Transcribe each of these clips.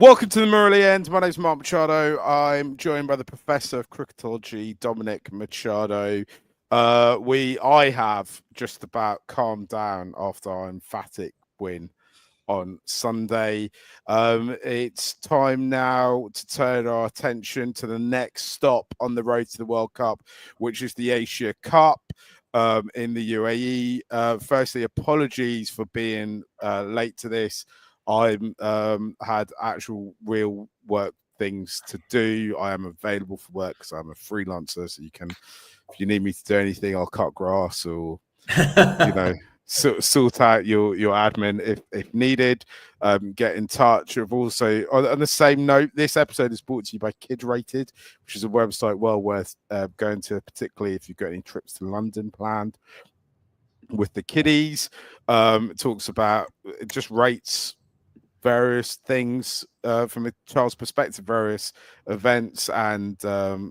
Welcome to the Murray End. My name's Mark Machado. I'm joined by the Professor of Cricketology, Dominic Machado. I have just about calmed down after our emphatic win on Sunday. It's time now to turn our attention to the next stop on the road to the World Cup, which is the Asia Cup in the UAE. Firstly, apologies for being late to this. I had actual real work things to do. I am available for work because I'm a freelancer. So you can, if you need me to do anything, I'll cut grass or, sort out your admin if needed. Get in touch. I've also, on the same note, this episode is brought to you by Kid Rated, which is a website well worth going to, particularly if you've got any trips to London planned with the kiddies. It talks about, it just rates various things from a child's perspective, various events and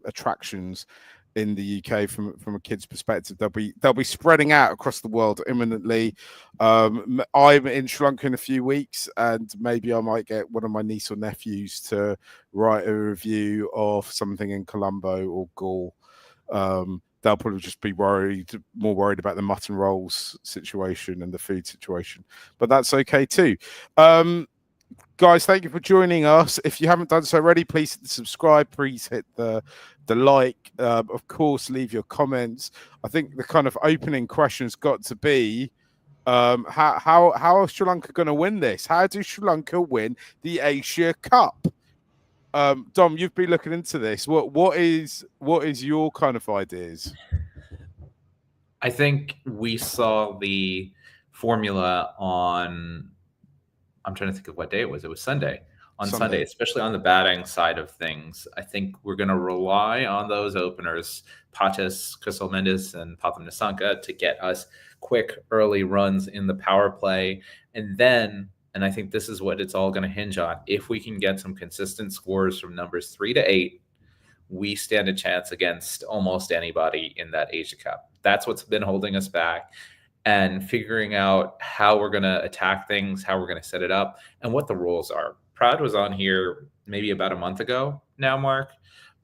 attractions in the UK from a kid's perspective. They'll be spreading out across the world imminently. I'm in Sri Lanka in a few weeks, and maybe I might get one of my niece or nephews to write a review of something in Colombo or Gaul. They'll probably just be more worried about the mutton rolls situation and the food situation, but that's okay too. Guys, thank you for joining us. If you haven't done so already, please hit the subscribe. Please hit the like. Of course, leave your comments. I think the kind of opening question's got to be, how is Sri Lanka going to win this? How do Sri Lanka win the Asia Cup? Dom, you've been looking into this. What is your kind of ideas? I think we saw the formula on, I'm trying to think of what day it was. It was Sunday. Sunday, especially on the batting side of things. I think we're going to rely on those openers, Patis, Crystal Mendes, and Patham Nissanka, to get us quick early runs in the power play. And then, and I think this is what it's all going to hinge on, if we can get some consistent scores from numbers 3 to 8, we stand a chance against almost anybody in that Asia Cup. That's what's been holding us back. And figuring out how we're going to attack things, how we're going to set it up, and what the rules are. Prad was on here maybe about a month ago now, Mark,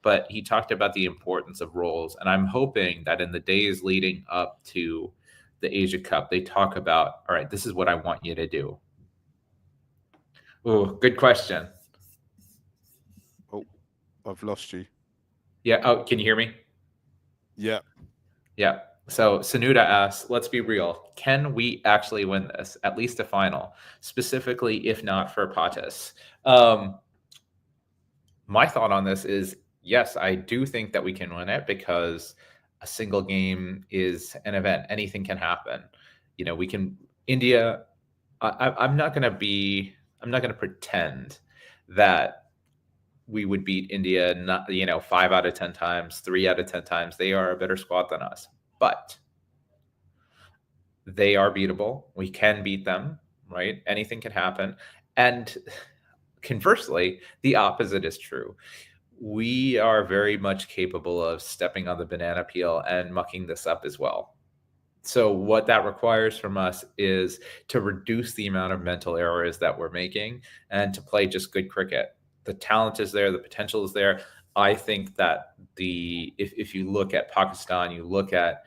but he talked about the importance of roles. And I'm hoping that in the days leading up to the Asia Cup, they talk about, all right, this is what I want you to do. Oh, good question. Oh, I've lost you. Yeah. Oh, can you hear me? Yeah. Yeah. So Sanuda asks, let's be real. Can we actually win this, at least a final, specifically, if not for Patis? My thought on this is, yes, I do think that we can win it because a single game is an event. Anything can happen. We can, India, I'm not going to pretend that we would beat India, 5 out of 10 times, 3 out of 10 times. They are a better squad than us. But they are beatable. We can beat them, right? Anything can happen. And conversely, the opposite is true. We are very much capable of stepping on the banana peel and mucking this up as well. So what that requires from us is to reduce the amount of mental errors that we're making and to play just good cricket. The talent is there. The potential is there. I think that if you look at Pakistan, you look at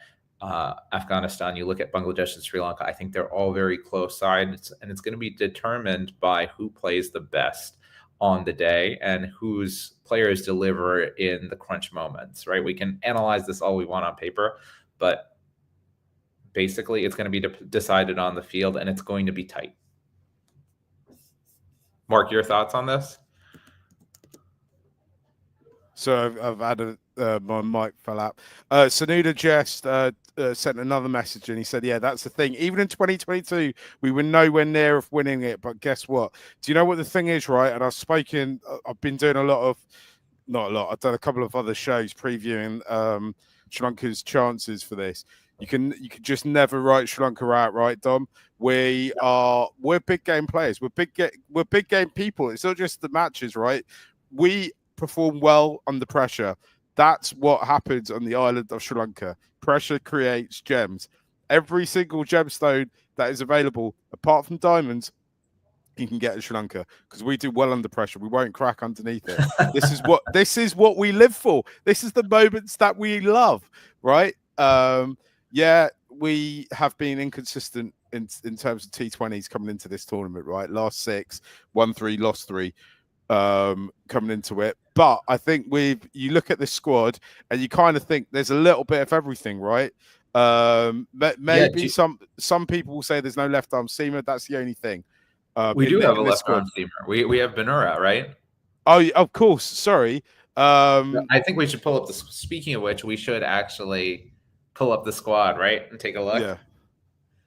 Afghanistan, you look at Bangladesh and Sri Lanka, I think they're all very close sides, and it's going to be determined by who plays the best on the day and whose players deliver in the crunch moments, right? We can analyze this all we want on paper, but basically it's going to be decided on the field, and it's going to be tight. Mark, your thoughts on this? So I've had my mic fell out. Sanuda just sent another message, and he said, yeah, that's the thing. Even in 2022, we were nowhere near of winning it. But guess what? Do you know what the thing is, right? And I've been doing not a lot. I've done a couple of other shows previewing Sri Lanka's chances for this. You can just never write Sri Lanka out, right, Dom? We're big game players. We're big game people. It's not just the matches, right? We perform well under pressure. That's what happens on the island of Sri Lanka. Pressure creates gems. Every single gemstone that is available, apart from diamonds, can get at Sri Lanka, because we do well under pressure. We won't crack underneath it. This is what we live for. This is the moments that we love, right? Yeah, we have been inconsistent in terms of T20s coming into this tournament, right? Last 6, won 3, lost 3. Coming into it, but I think you look at this squad and you kind of think there's a little bit of everything, right? Maybe some people will say there's no left arm seamer. That's the only thing. We do have a left arm seamer. We have Benura, right? Oh, of course. Sorry. I think we should pull up the. Speaking of which, we should actually pull up the squad, right, and take a look. Yeah.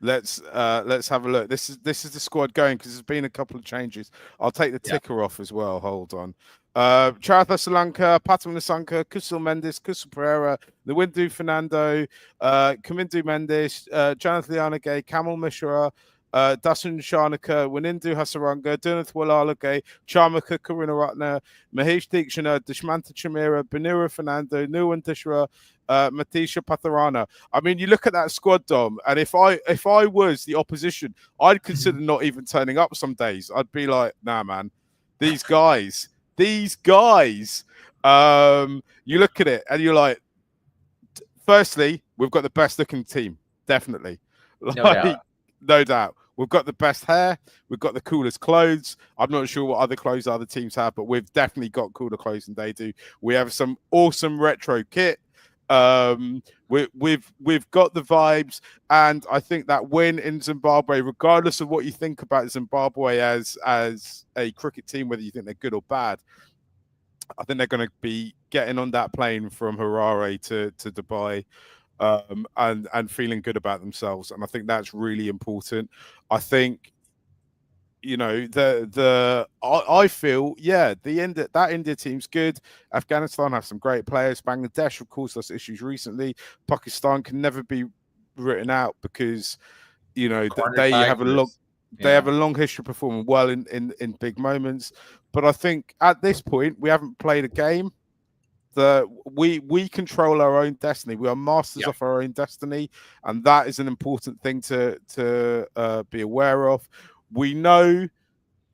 Let's have a look. This is the squad going, because there's been a couple of changes. I'll take the ticker off as well. Hold on. Charatha Sri Lanka, Patam Nasanka, Kusil Mendes, Kusil Pereira, Lewindu Fernando, Kamindu Mendes, Janith Liyanage, Kamal Mishra, Dasun Sharnika, Wanindu Hasaranga, Janith Liyanage, Charmaka Karunaratna, Mahesh Dikshana, Dishmanta Chamira, Benura Fernando, Nuwan Dishra, Matisha Patharana. I mean, you look at that squad, Dom, and if I was the opposition, I'd consider not even turning up some days. I'd be like, nah, man, these guys. You look at it and you're like, firstly, we've got the best looking team, definitely. No doubt. We've got the best hair. We've got the coolest clothes. I'm not sure what other clothes other teams have, but we've definitely got cooler clothes than they do. We have some awesome retro kit. We've got the vibes, and I think that win in Zimbabwe, regardless of what you think about Zimbabwe as a cricket team, whether you think they're good or bad, I think they're going to be getting on that plane from Harare to Dubai, and feeling good about themselves, and I think that's really important. I think, you know, I feel, that India team's good. Afghanistan have some great players. Bangladesh, of course, has issues recently. Pakistan can never be written out, because, you know, they have a long history of performing well in big moments. But I think at this point we haven't played a game. We control our own destiny. We are masters of our own destiny, and that is an important thing to be aware of. We know,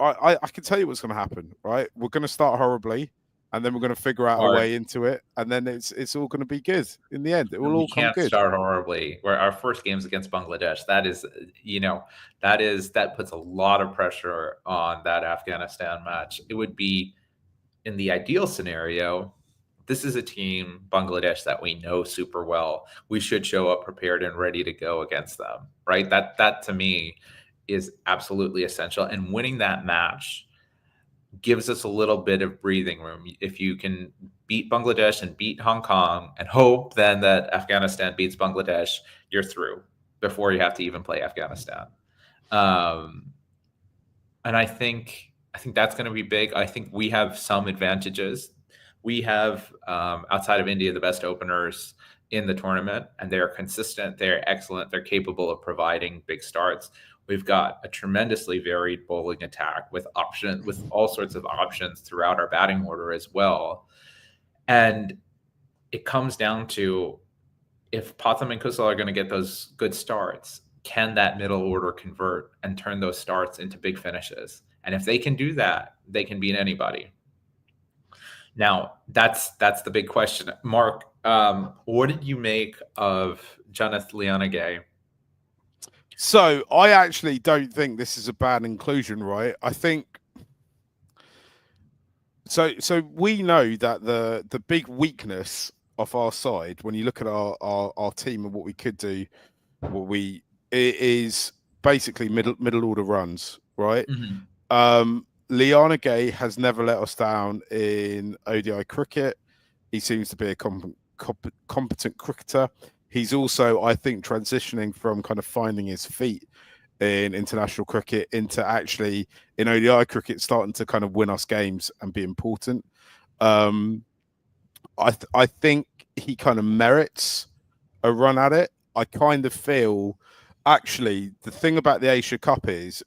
I can tell you what's going to happen, right? We're going to start horribly, and then we're going to figure out a way into it, and then it's all going to be good in the end. It will all come good. We can't start horribly. Where our first game's against Bangladesh, that puts a lot of pressure on that Afghanistan match. It would be, in the ideal scenario, this is a team, Bangladesh, that we know super well. We should show up prepared and ready to go against them, right? That to me is absolutely essential. And winning that match gives us a little bit of breathing room. If you can beat Bangladesh and beat Hong Kong and hope then that Afghanistan beats Bangladesh, you're through before you have to even play Afghanistan. And I think that's going to be big. I think we have some advantages. We have, outside of India, the best openers in the tournament, and they're consistent. They're excellent. They're capable of providing big starts. We've got a tremendously varied bowling attack with all sorts of options throughout our batting order as well. And it comes down to, if Patham and Kusal are going to get those good starts, can that middle order convert and turn those starts into big finishes? And if they can do that, they can beat anybody. Now, that's the big question. Mark, what did you make of Janith Liyanage? So I actually don't think this is a bad inclusion, right? I think so we know that the big weakness of our side, when you look at our team and what we could do, it is basically middle order runs, right? Mm-hmm. Liyanage has never let us down in ODI cricket. He seems to be a competent cricketer. He's also, I think, transitioning from kind of finding his feet in international cricket into actually in ODI cricket starting to kind of win us games and be important. I think he kind of merits a run at it. I kind of feel, actually, the thing about the Asia Cup is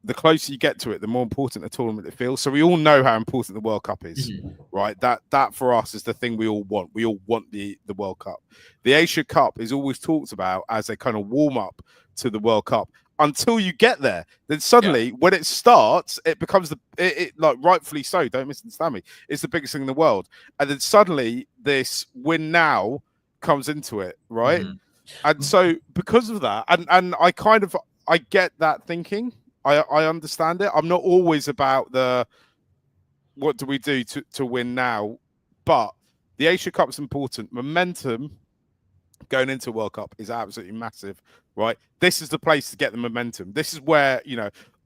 the closer you get to it, the more important the tournament it feels. So we all know how important the World Cup is, right? That for us is the thing we all want. We all want the World Cup. The Asia Cup is always talked about as a kind of warm up to the World Cup. until you get there. Then suddenly, when it starts, it becomes it like rightfully so. Don't misunderstand me. It's the biggest thing in the world, and then suddenly this win now comes into it, right? Mm-hmm. And so because of that, and I get that thinking. I understand it. I'm not always about the what do we do to win now, but the Asia Cup's important. Momentum going into World Cup is absolutely massive, right? This is the place to get the momentum. This is where,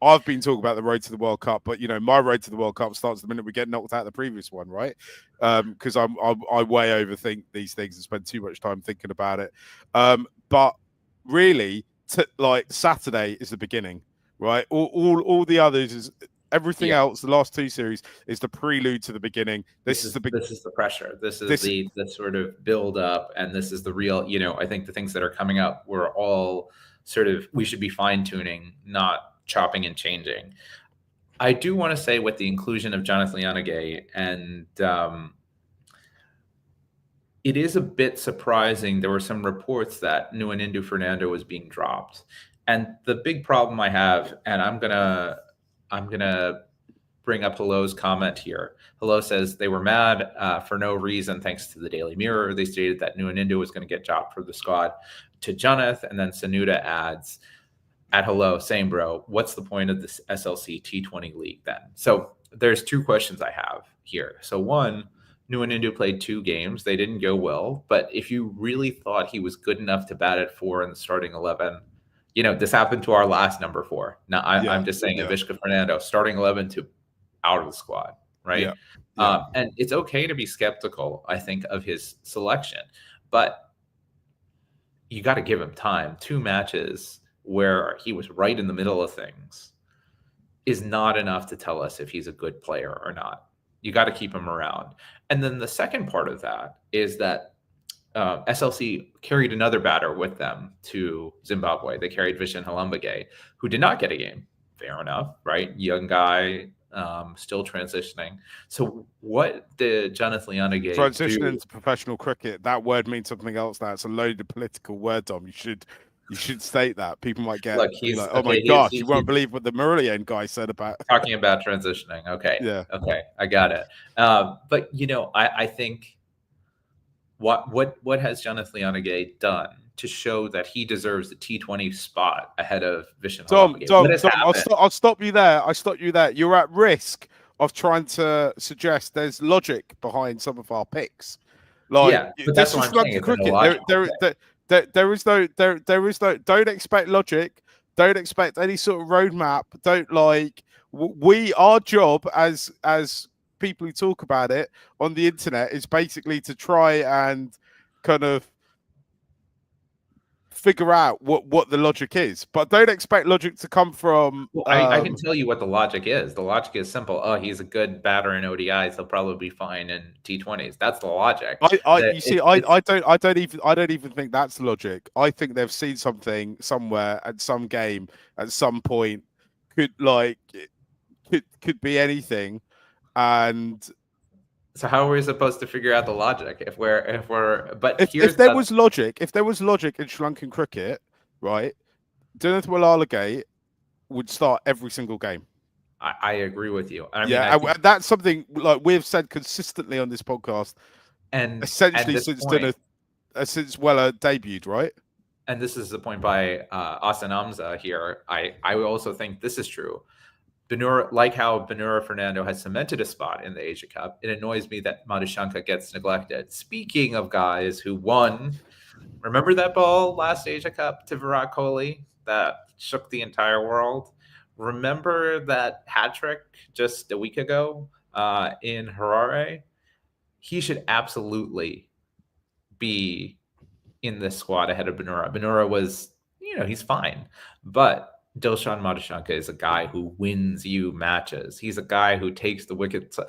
I've been talking about the road to the World Cup, but my road to the World Cup starts the minute we get knocked out of the previous one, right? Because I way overthink these things and spend too much time thinking about it. But really, like Saturday is the beginning, right? All the others is everything else. The last two series is the prelude to the beginning. This is the pressure. This is the sort of build up, and this is the real. I think the things that are coming up, we're all we should be fine tuning, not chopping and changing. I do want to say with the inclusion of Janith Liyanage, and it is a bit surprising. There were some reports that Nuanindu Fernando was being dropped, and the big problem I have, and I'm gonna bring up Hello's comment here. Hello says they were mad for no reason, thanks to the Daily Mirror. They stated that Nuanindu was going to get dropped for the squad to Janith, and then Sanuda adds, at Hello, same bro, what's the point of this SLC T20 league then? So there's two questions I have here. So one, Nuanindu played 2 games. They didn't go well. But if you really thought he was good enough to bat at 4 in the starting 11, this happened to our last number 4. Now, I'm just saying Avishka Fernando, starting 11 to out of the squad, right? And it's okay to be skeptical, I think, of his selection. But you got to give him time. 2 matches where he was right in the middle of things is not enough to tell us if he's a good player or not. You got to keep him around. And then the second part of that is that SLC carried another batter with them to Zimbabwe. They carried Vishen Halambage, who did not get a game. Fair enough, right? Young guy, still transitioning. So what did Janith Liyanage transition into professional cricket? That word means something else now. It's a loaded political word, Dom. You should state that. People might get oh my gosh, you won't believe what the Marillion guy said about talking about transitioning. Okay. Yeah. Okay. I got it. But I think what has Janith Liyanage done to show that he deserves the T20 spot ahead of Vishen Halambage? Dom, I'll stop you there. You're at risk of trying to suggest there's logic behind some of our picks. But that's what I'm saying. Cricket. There is no. Don't expect logic. Don't expect any sort of roadmap. Our job as people who talk about it on the internet is basically to try and kind of figure out what the logic is, but don't expect logic to come from. I can tell you what the logic is. The logic is simple. Oh, he's a good batter in ODIs. He'll probably be fine in T20s. That's the logic. I don't even think that's logic. I think they've seen something somewhere at some game at some point. Could be anything, and. So how are we supposed to figure out the logic if there was logic in Sri Lankan cricket, right? Janith Liyanage would start every single game. I agree with you. That's something like we've said consistently on this podcast, and essentially since Weller debuted, right? And this is the point by Asan Amza here. I also think this is true. Like how Benura Fernando has cemented a spot in the Asia Cup, it annoys me that Madhushanka gets neglected. Speaking of guys who won, remember that ball last Asia Cup to Virat Kohli that shook the entire world? Remember that hat trick just a week ago in Harare? He should absolutely be in this squad ahead of Benura. Benura was, he's fine, but Dilshan Madhushanka is a guy who wins you matches. He's a guy who takes the wickets.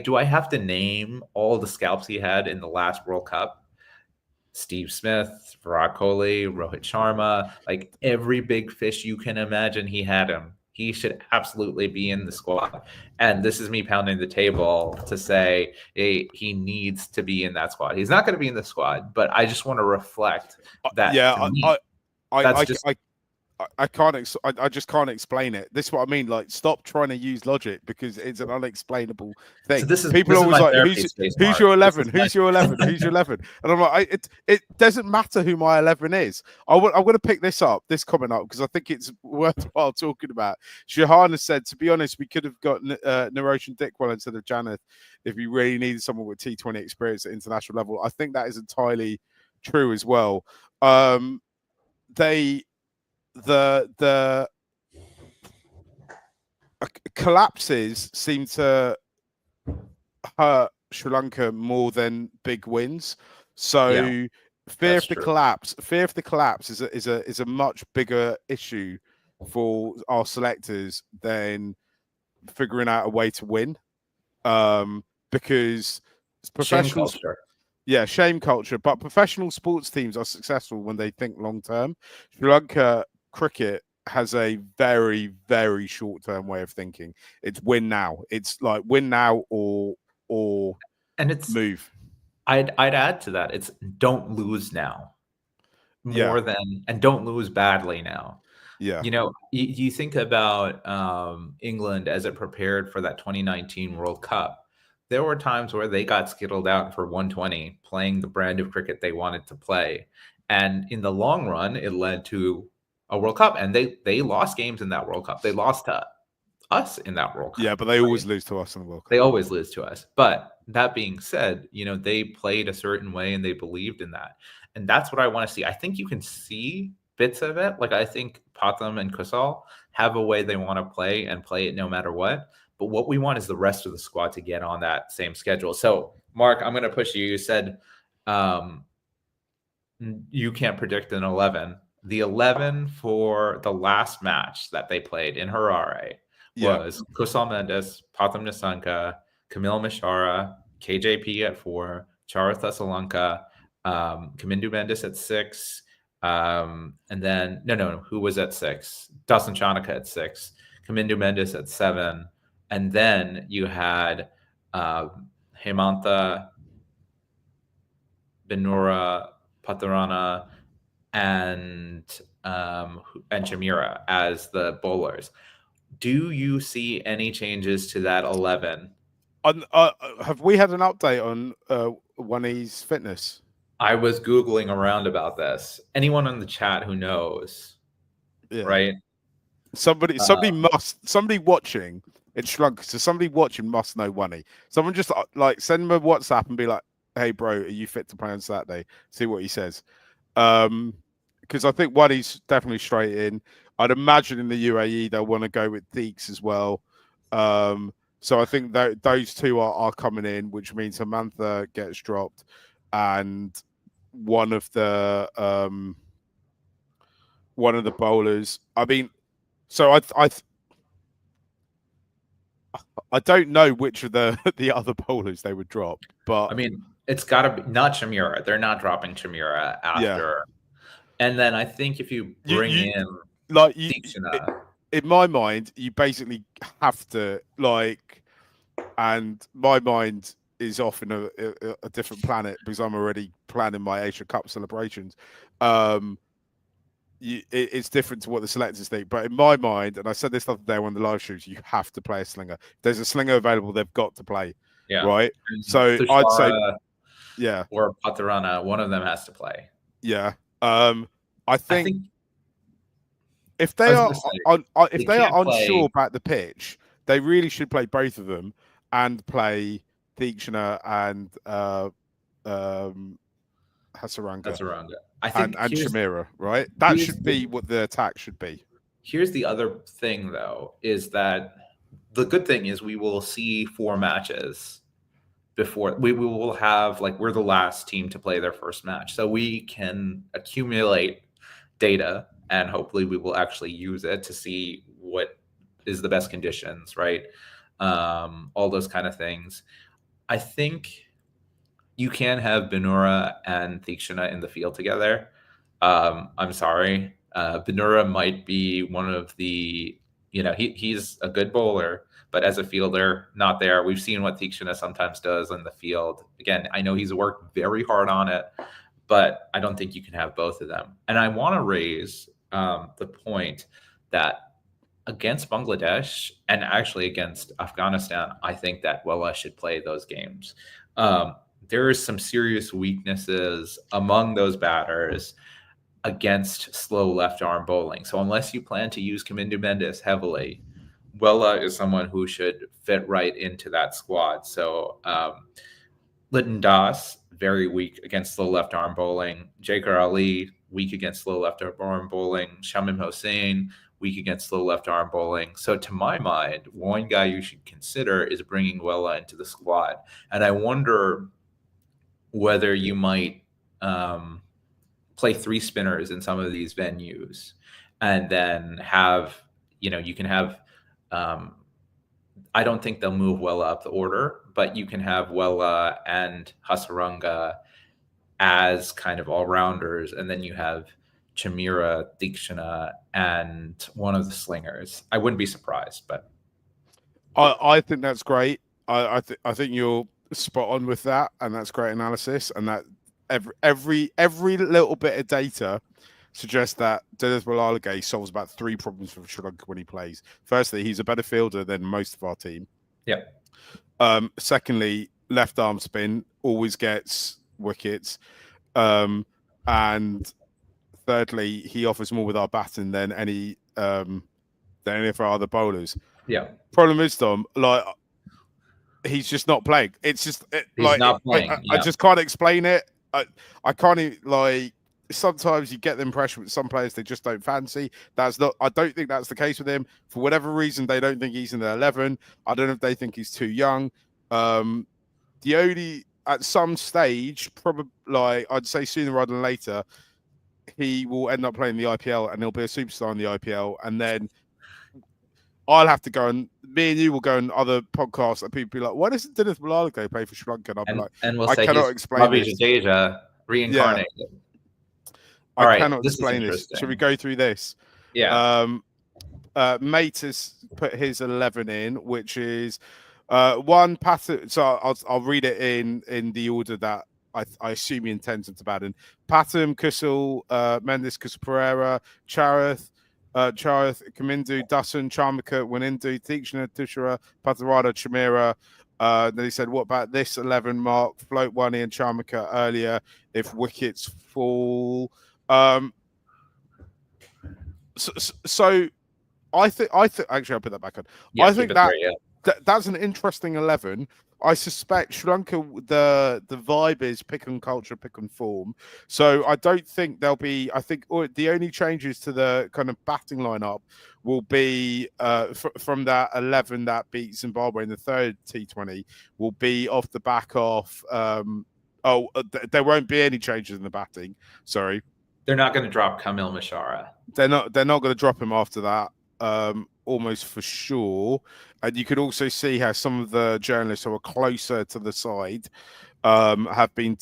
Do I have to name all the scalps he had in the last World Cup? Steve Smith, Virat Kohli, Rohit Sharma, every big fish you can imagine, he had him. He should absolutely be in the squad. And this is me pounding the table to say he needs to be in that squad. He's not going to be in the squad, but I just want to reflect that. Yeah, I can't. I just can't explain it. This is what I mean. Like, stop trying to use logic because it's an unexplainable thing. So this is People are always my like, therapy space, who's Mark. your 11? Who's your 11? Who's your 11? And I'm like, it doesn't matter who my 11 is. I'm going to pick this comment up because I think it's worthwhile talking about. Shahana said, to be honest, we could have got Naroshan Dickwell instead of Janith if we really needed someone with T20 experience at international level. I think that is entirely true as well. The collapses seem to hurt Sri Lanka more than big wins. So fear of the collapse is a much bigger issue for our selectors than figuring out a way to win. Because professional shame culture, but professional sports teams are successful when they think long term. Sri Lanka cricket has a very, very short-term way of thinking. It's win now. It's like win now or and it's move. I'd add to that. It's don't lose now more than, and don't lose badly now. Yeah. You know, you think about England as it prepared for that 2019 World Cup. There were times where they got skittled out for 120 playing the brand of cricket they wanted to play. And in the long run, it led to a World Cup, and they lost games in that World Cup. They lost to us in that World Cup. Yeah, but they always lose to us in the World Cup. They always lose to us. But that being said, you know, they played a certain way and they believed in that. And that's what I want to see. I think you can see bits of it. Like, I think Patham and Kusal have a way they want to play and play it no matter what. But what we want is the rest of the squad to get on that same schedule. So, Mark, I'm going to push you. You said you can't predict an 11. The 11 for the last match that they played in Harare was Kusal Mendes, Patham Nissanka, Kamil Mishara, KJP at 4, Chara Thessalanka, Kamindu Mendes at 6, and then who was at 6? Dasan Chanaka at 6, Kamindu Mendes at 7, and then you had Hemantha, Benura, Patarana, and Shamira as the bowlers. Do you see any changes to that 11? Have we had an update on Wani's fitness? I was Googling around about this. Anyone in the chat who knows, right? Somebody watching in Sri Lanka, so somebody watching must know Wani. Someone just like send him a WhatsApp and be like, "Hey, bro, are you fit to play on Saturday?" See what he says. Because I think Wani's definitely straight in. I'd imagine in the UAE they'll want to go with Deeks as well. So I think that those two are coming in, which means Samantha gets dropped, and one of the bowlers. I mean, so I don't know which of the other bowlers they would drop, but I mean, it's got to be not Shamira. They're not dropping Shamira after. Yeah. And then I think if you bring in like in my mind, you basically have to and my mind is off in a different planet because I'm already planning my Asia Cup celebrations. It's different to what the selectors think, but in my mind, and I said this the other day on the live shows, you have to play a slinger. If there's a slinger available, they've got to play. Yeah. Right. So Tushara, I'd say, or Patarana, one of them has to play. Yeah. I think if they are unsure about the pitch, they really should play both of them and play Deekshana and Hasaranga. I think and Shamira, right? That should be what the attack should be. Here's the other thing, though, is that the good thing is we will see 4 matches before we will have, like, we're the last team to play their first match. So we can accumulate data and hopefully we will actually use it to see what is the best conditions, right? All those kind of things. I think you can have Benura and Deekshana in the field together. I'm sorry. Benura might be one of the, he's a good bowler, but as a fielder, not there. We've seen what Deekshana sometimes does in the field. Again, I know he's worked very hard on it, but I don't think you can have both of them. And I want to raise the point that against Bangladesh and actually against Afghanistan, I think that Wella should play those games. There is some serious weaknesses among those batters against slow left arm bowling. So unless you plan to use Kamindu Mendes heavily, Wella is someone who should fit right into that squad. So Lytton Das, very weak against slow left arm bowling. Jakar Ali, weak against slow left arm bowling. Shamim Hossain, weak against slow left arm bowling. So to my mind, one guy you should consider is bringing Wella into the squad. And I wonder whether you might play three spinners in some of these venues and then have, you can have, I don't think they'll move Wella up the order, but you can have Wella and Hasaranga as kind of all-rounders, and then you have Chamira, Dikshana, and one of the slingers. I wouldn't be surprised, but I think that's great. I think you're spot on with that, and that's great analysis. And that every little bit of data suggests that Janith Liyanage solves about 3 problems for Sri Lanka when he plays. Firstly, he's a better fielder than most of our team. Yeah. Secondly, left arm spin always gets wickets. And thirdly, he offers more with our batting than any of our other bowlers. Yeah. Problem is, Dom, like, he's just not playing. It's just he's not playing. I just can't explain it. I can't even, like, sometimes you get the impression with some players they just don't fancy. That's not. I don't think that's the case with him. For whatever reason, they don't think he's in the 11. I don't know if they think he's too young. The only at some stage, probably, like, I'd say sooner rather than later, he will end up playing the IPL and he'll be a superstar in the IPL. And then I'll have to go, and me and you will go on other podcasts and people be like, why doesn't Janith Liyanage play for Sri Lanka? And I'll be like, and we'll I say cannot he's explain Ravi this. Jadeja reincarnated. Yeah. All right, cannot explain this. Should we go through this? Yeah. Mate has put his 11 in, which is one Patton. So I'll read it in the order that I assume he intends them to bat in. Patton, Kusal, Mendes, Kusal Pereira, Charith, Kamindu, Dustin, Charmika, Wanindu, Tikshana, Tushara, Patarada, Chamira. Then he said, what about this 11, Mark? Float one in Charmika earlier if wickets fall. So I think actually I'll put that back on. Yeah, I think that's an interesting 11. I suspect Sri Lanka, the vibe is pick and culture, pick and form. So I don't think there'll be. I think the only changes to the kind of batting lineup will be from that 11 that beat Zimbabwe in the third T20 will be off the back of. There won't be any changes in the batting. Sorry, they're not going to drop Kamil Mishara. They're not going to drop him after that. Almost for sure. And you could also see how some of the journalists who are closer to the side have been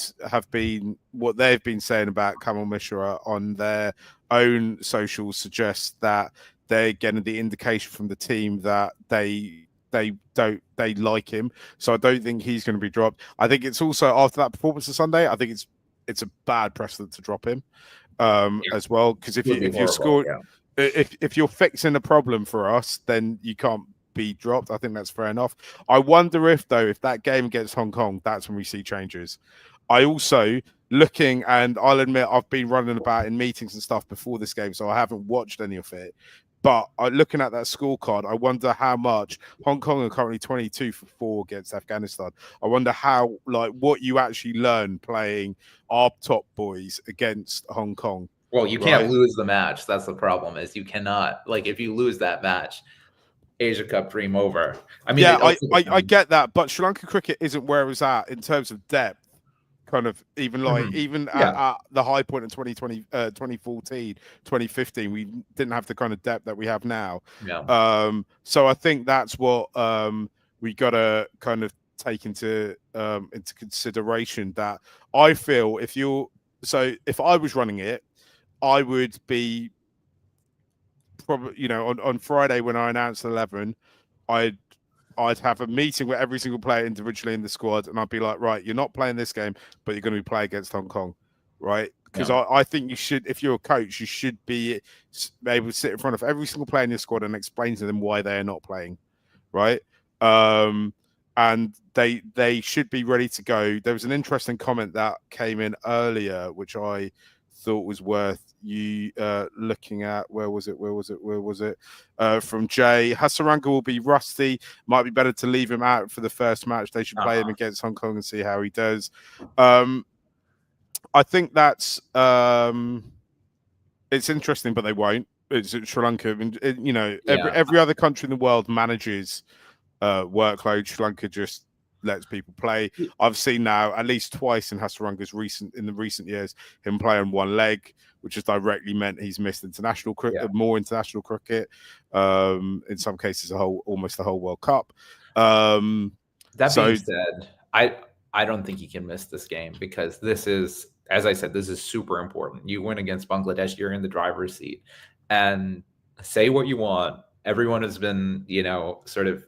what they've been saying about Kamil Mishra on their own socials suggests that they're getting the indication from the team that they like him. So I don't think he's going to be dropped. I think it's also after that performance of Sunday, I think it's a bad precedent to drop him as well, because if you score. Yeah. If you're fixing a problem for us, then you can't be dropped. I think that's fair enough. I wonder if that game against Hong Kong, that's when we see changes. I also looking, and I'll admit I've been running about in meetings and stuff before this game, so I haven't watched any of it. But looking at that scorecard, I wonder how much Hong Kong are currently 22 for 4 against Afghanistan. I wonder how, like, what you actually learn playing our top boys against Hong Kong. Well, you can't lose the match. That's the problem. Is you cannot, like, if you lose that match, Asia Cup dream over. I mean, yeah, I get that, but Sri Lanka cricket isn't where it's at in terms of depth. Kind of even at the high point in 2020, 2014, 2015, we didn't have the kind of depth that we have now. Yeah. So I think that's what we got to kind of take into consideration. That I feel if I was running it, I would be probably, on Friday when I announced 11, I'd have a meeting with every single player individually in the squad, and I'd be like, right, you're not playing this game, but you're going to be playing against Hong Kong, right? because I think you should, if you're a coach, you should be able to sit in front of every single player in your squad and explain to them why they are not playing, right? And they should be ready to go. There was an interesting comment that came in earlier, which I thought was worth you looking at. Where was it? From Jay. Hasaranga will be rusty. Might be better to leave him out for the first match. They should play him against Hong Kong and see how he does. I think that's it's interesting, but they won't. It's Sri Lanka. I mean, every other country in the world manages workload. Sri Lanka just lets people play. I've seen now at least twice in Hasaranga's recent years him play on one leg, which has directly meant he's missed international cricket, more international cricket. In some cases, almost the whole World Cup. That being said, I don't think he can miss this game because this is, as I said, this is super important. You win against Bangladesh, you're in the driver's seat. And say what you want. Everyone has been, sort of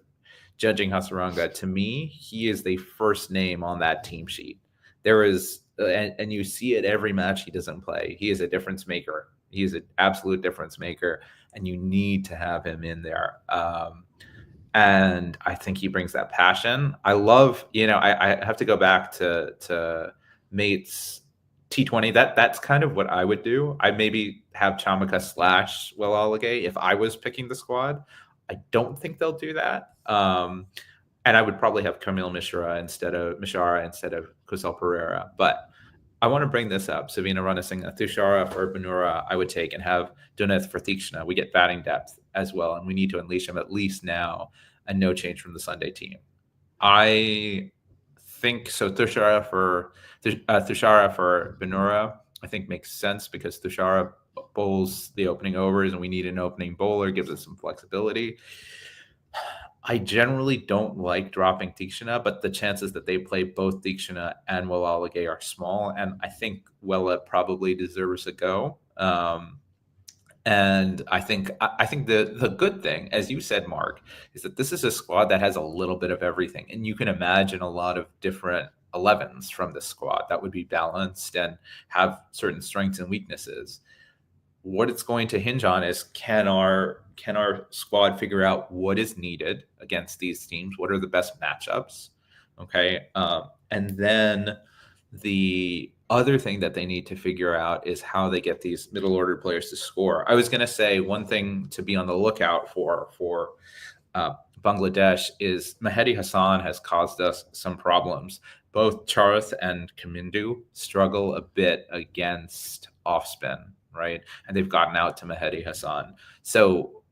judging Hasaranga. To me, he is the first name on that team sheet. There is, and you see it every match he doesn't play. He is a difference maker. He is an absolute difference maker, and you need to have him in there. And I think he brings that passion. I love, I have to go back to Mate's T20. That's kind of what I would do. I maybe have Chamaka / Will Alagay if I was picking the squad. I don't think they'll do that. And I would probably have Kamil Mishra instead of Kusal Pereira. But I want to bring this up. Savina Ranasinghe, Thushara for Banura, I would take, and have Janith for Thikshna. We get batting depth as well, and we need to unleash him at least now, and no change from the Sunday team. I think so. Thushara for Banura, I think makes sense because Thushara bowls the opening overs, and we need an opening bowler, gives us some flexibility. I generally don't like dropping Thikshna, but the chances that they play both Thikshna and Will Alagay are small, and I think Wella probably deserves a go. And I think the good thing, as you said, Mark, is that this is a squad that has a little bit of everything, and you can imagine a lot of different 11s from this squad that would be balanced and have certain strengths and weaknesses. What it's going to hinge on is can our squad figure out what is needed against these teams? What are the best matchups? Okay. And then the other thing that they need to figure out is how they get these middle order players to score. I was going to say one thing to be on the lookout for Bangladesh is Mehdi Hassan has caused us some problems. Both Charith and Kamindu struggle a bit against off spin, right? And they've gotten out to Mehdi Hassan. So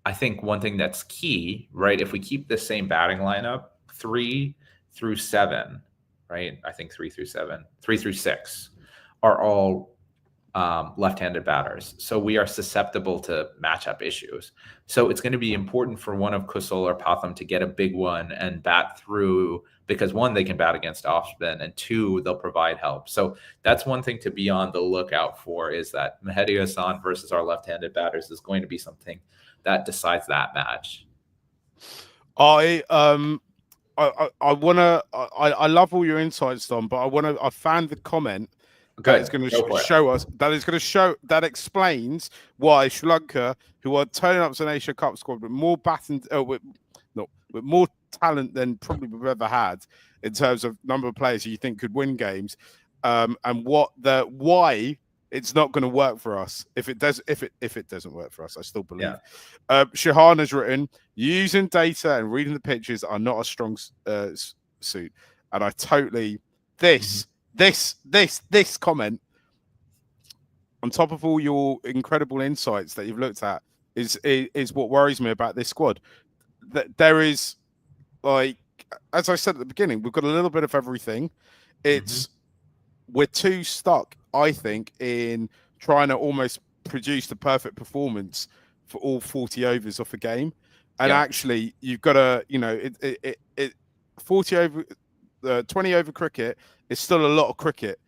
I think one thing that's key, right? If we keep the same batting lineup, 3 through 7, right? I think 3 through 7, 3 through 6 are all left-handed batters. So we are susceptible to matchup issues. So it's going to be important for one of Kusal or Patham to get a big one and bat through, because one, they can bat against off spin, and two, they'll provide help. So that's one thing to be on the lookout for, is that Mehdi Hassan versus our left-handed batters is going to be something that decides that match. I love all your insights, Tom, but I found the comment that is going to that explains why Sri Lanka, who are turning up as an Asia Cup squad with more with more talent than probably we've ever had in terms of number of players you think could win games, and why it's not going to work for us. If it doesn't work for us, I still believe. Shahan has written, using data and reading the pictures are not a strong suit, and I totally this comment, on top of all your incredible insights that you've looked at, is what worries me about this squad. That there is, like, as I said at the beginning, we've got a little bit of everything. We're too stuck, I think, in trying to almost produce the perfect performance for all 40 overs of a game. And actually, you've got to, 40 over, 20 over cricket is still a lot of cricket.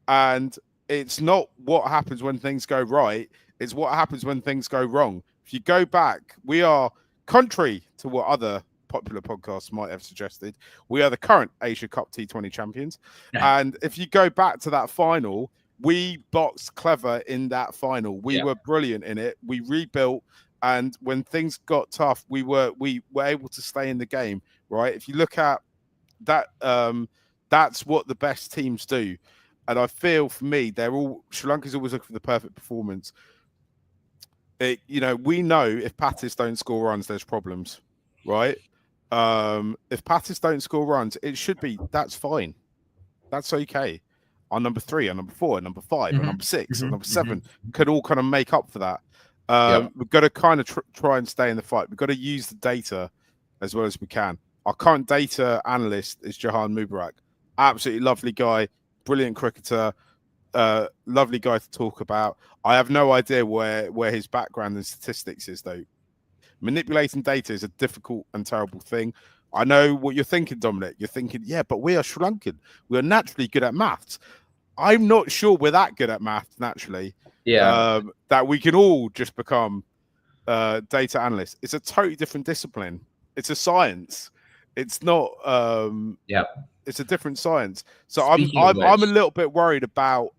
And it's not what happens when things go right, it's what happens when things go wrong. If you go back, we are, contrary to what other popular podcasts might have suggested, we are the current Asia Cup T20 champions. And if you go back to that final, we boxed clever in that final. We were brilliant in it. We rebuilt, and when things got tough, we were able to stay in the game. Right? If you look at that, that's what the best teams do. And I feel for me, Sri Lanka's always looking for the perfect performance. We know if Pattis don't score runs, there's problems, right? If Pattis don't score runs, it should be that's fine, that's okay. Our number 3, our number 4, our number 5, our number 6, our number 7 could all kind of make up for that. We've got to kind of try and stay in the fight. We've got to use the data as well as we can. Our current data analyst is Jahan Mubarak. Absolutely lovely guy, brilliant cricketer, lovely guy to talk about. I have no idea where his background and statistics is, though. Manipulating data is a difficult and terrible thing. I know what you're thinking, Dominic. You're thinking, yeah, but we are Sri Lankan. We are naturally good at maths. I'm not sure we're that good at maths naturally. Yeah. That we can all just become data analysts. It's a totally different discipline. It's a science. It's not. It's a different science. So I'm a little bit worried about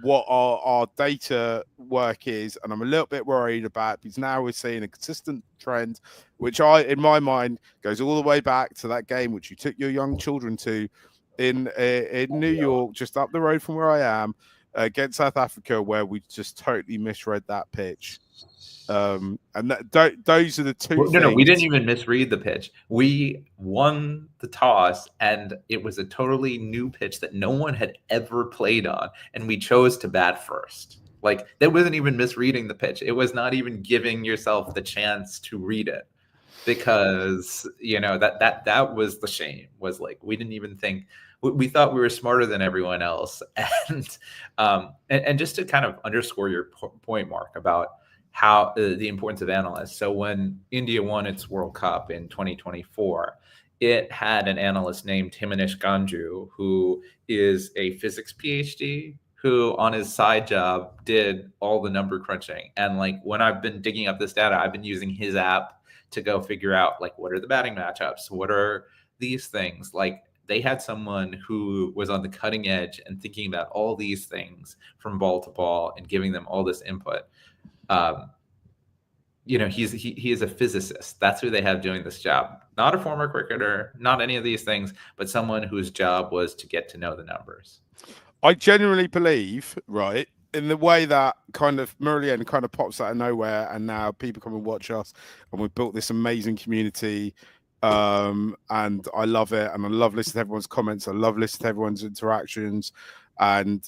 what our data work is, and I'm a little bit worried about because now we're seeing a consistent trend, which in my mind goes all the way back to that game which you took your young children to in New York, just up the road from where I am, against South Africa, where we just totally misread that pitch. And those are the two. No, we didn't even misread the pitch. We won the toss, and it was a totally new pitch that no one had ever played on, and we chose to bat first. Like, that wasn't even misreading the pitch. It was not even giving yourself the chance to read it, because that was the shame. Was like, we didn't even think. We thought we were smarter than everyone else, and just to kind of underscore your point, Mark, about how the importance of analysts. So when India won its World Cup in 2024, it had an analyst named Himanish Ganju, who is a physics PhD, who on his side job did all the number crunching. And like, when I've been digging up this data, I've been using his app to go figure out, like, what are the batting matchups? What are these things? Like, they had someone who was on the cutting edge and thinking about all these things from ball to ball and giving them all this input. He is a physicist. That's who they have doing this job. Not a former cricketer, not any of these things, but someone whose job was to get to know the numbers. I genuinely believe, right, in the way that kind of Muralian kind of pops out of nowhere, and now people come and watch us, and we've built this amazing community, and I love it, and I love listening to everyone's comments. I love listening to everyone's interactions, and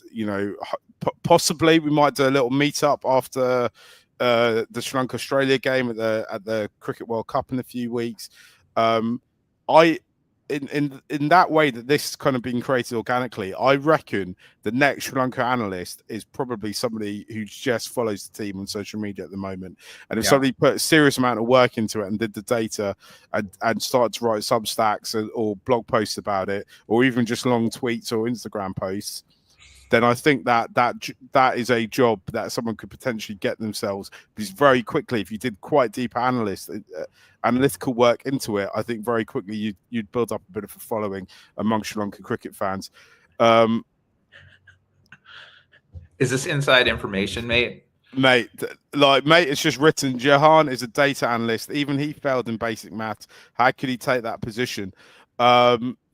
possibly we might do a little meetup after the Sri Lanka Australia game at the Cricket World Cup in a few weeks. In that way that this is kind of being created organically, I reckon the next Sri Lanka analyst is probably somebody who just follows the team on social media at the moment. And if somebody put a serious amount of work into it and did the data and started to write Substacks or blog posts about it, or even just long tweets or Instagram posts, then I think that is a job that someone could potentially get themselves. Because very quickly, if you did quite deep analytical work into it, I think very quickly you'd build up a bit of a following among Sri Lankan cricket fans. Is this inside information, mate? Mate, it's just written. Jahan is a data analyst. Even he failed in basic maths. How could he take that position?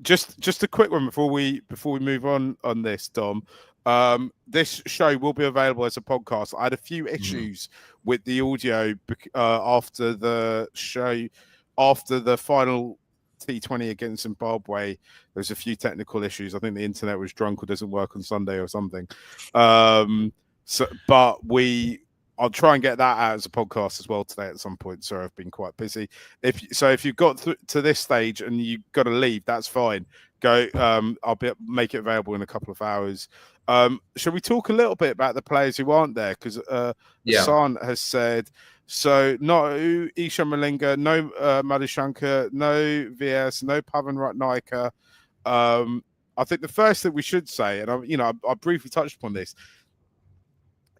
Just a quick one before we move on this, Dom. This show will be available as a podcast. I had a few issues with the audio after the show, after the final T20 against Zimbabwe. There's a few technical issues. I think the internet was drunk or doesn't work on Sunday or something. I'll try and get that out as a podcast as well today at some point. Sorry, I've been quite busy. If you've got to this stage and you've got to leave, that's fine. Go. I'll make it available in a couple of hours. Shall we talk a little bit about the players who aren't there? Because Hassan has said, so no Ishan Malinga, no Madhushankar, no VS, no Pavan Ratnayaka. I think the first thing we should say, and I briefly touched upon this,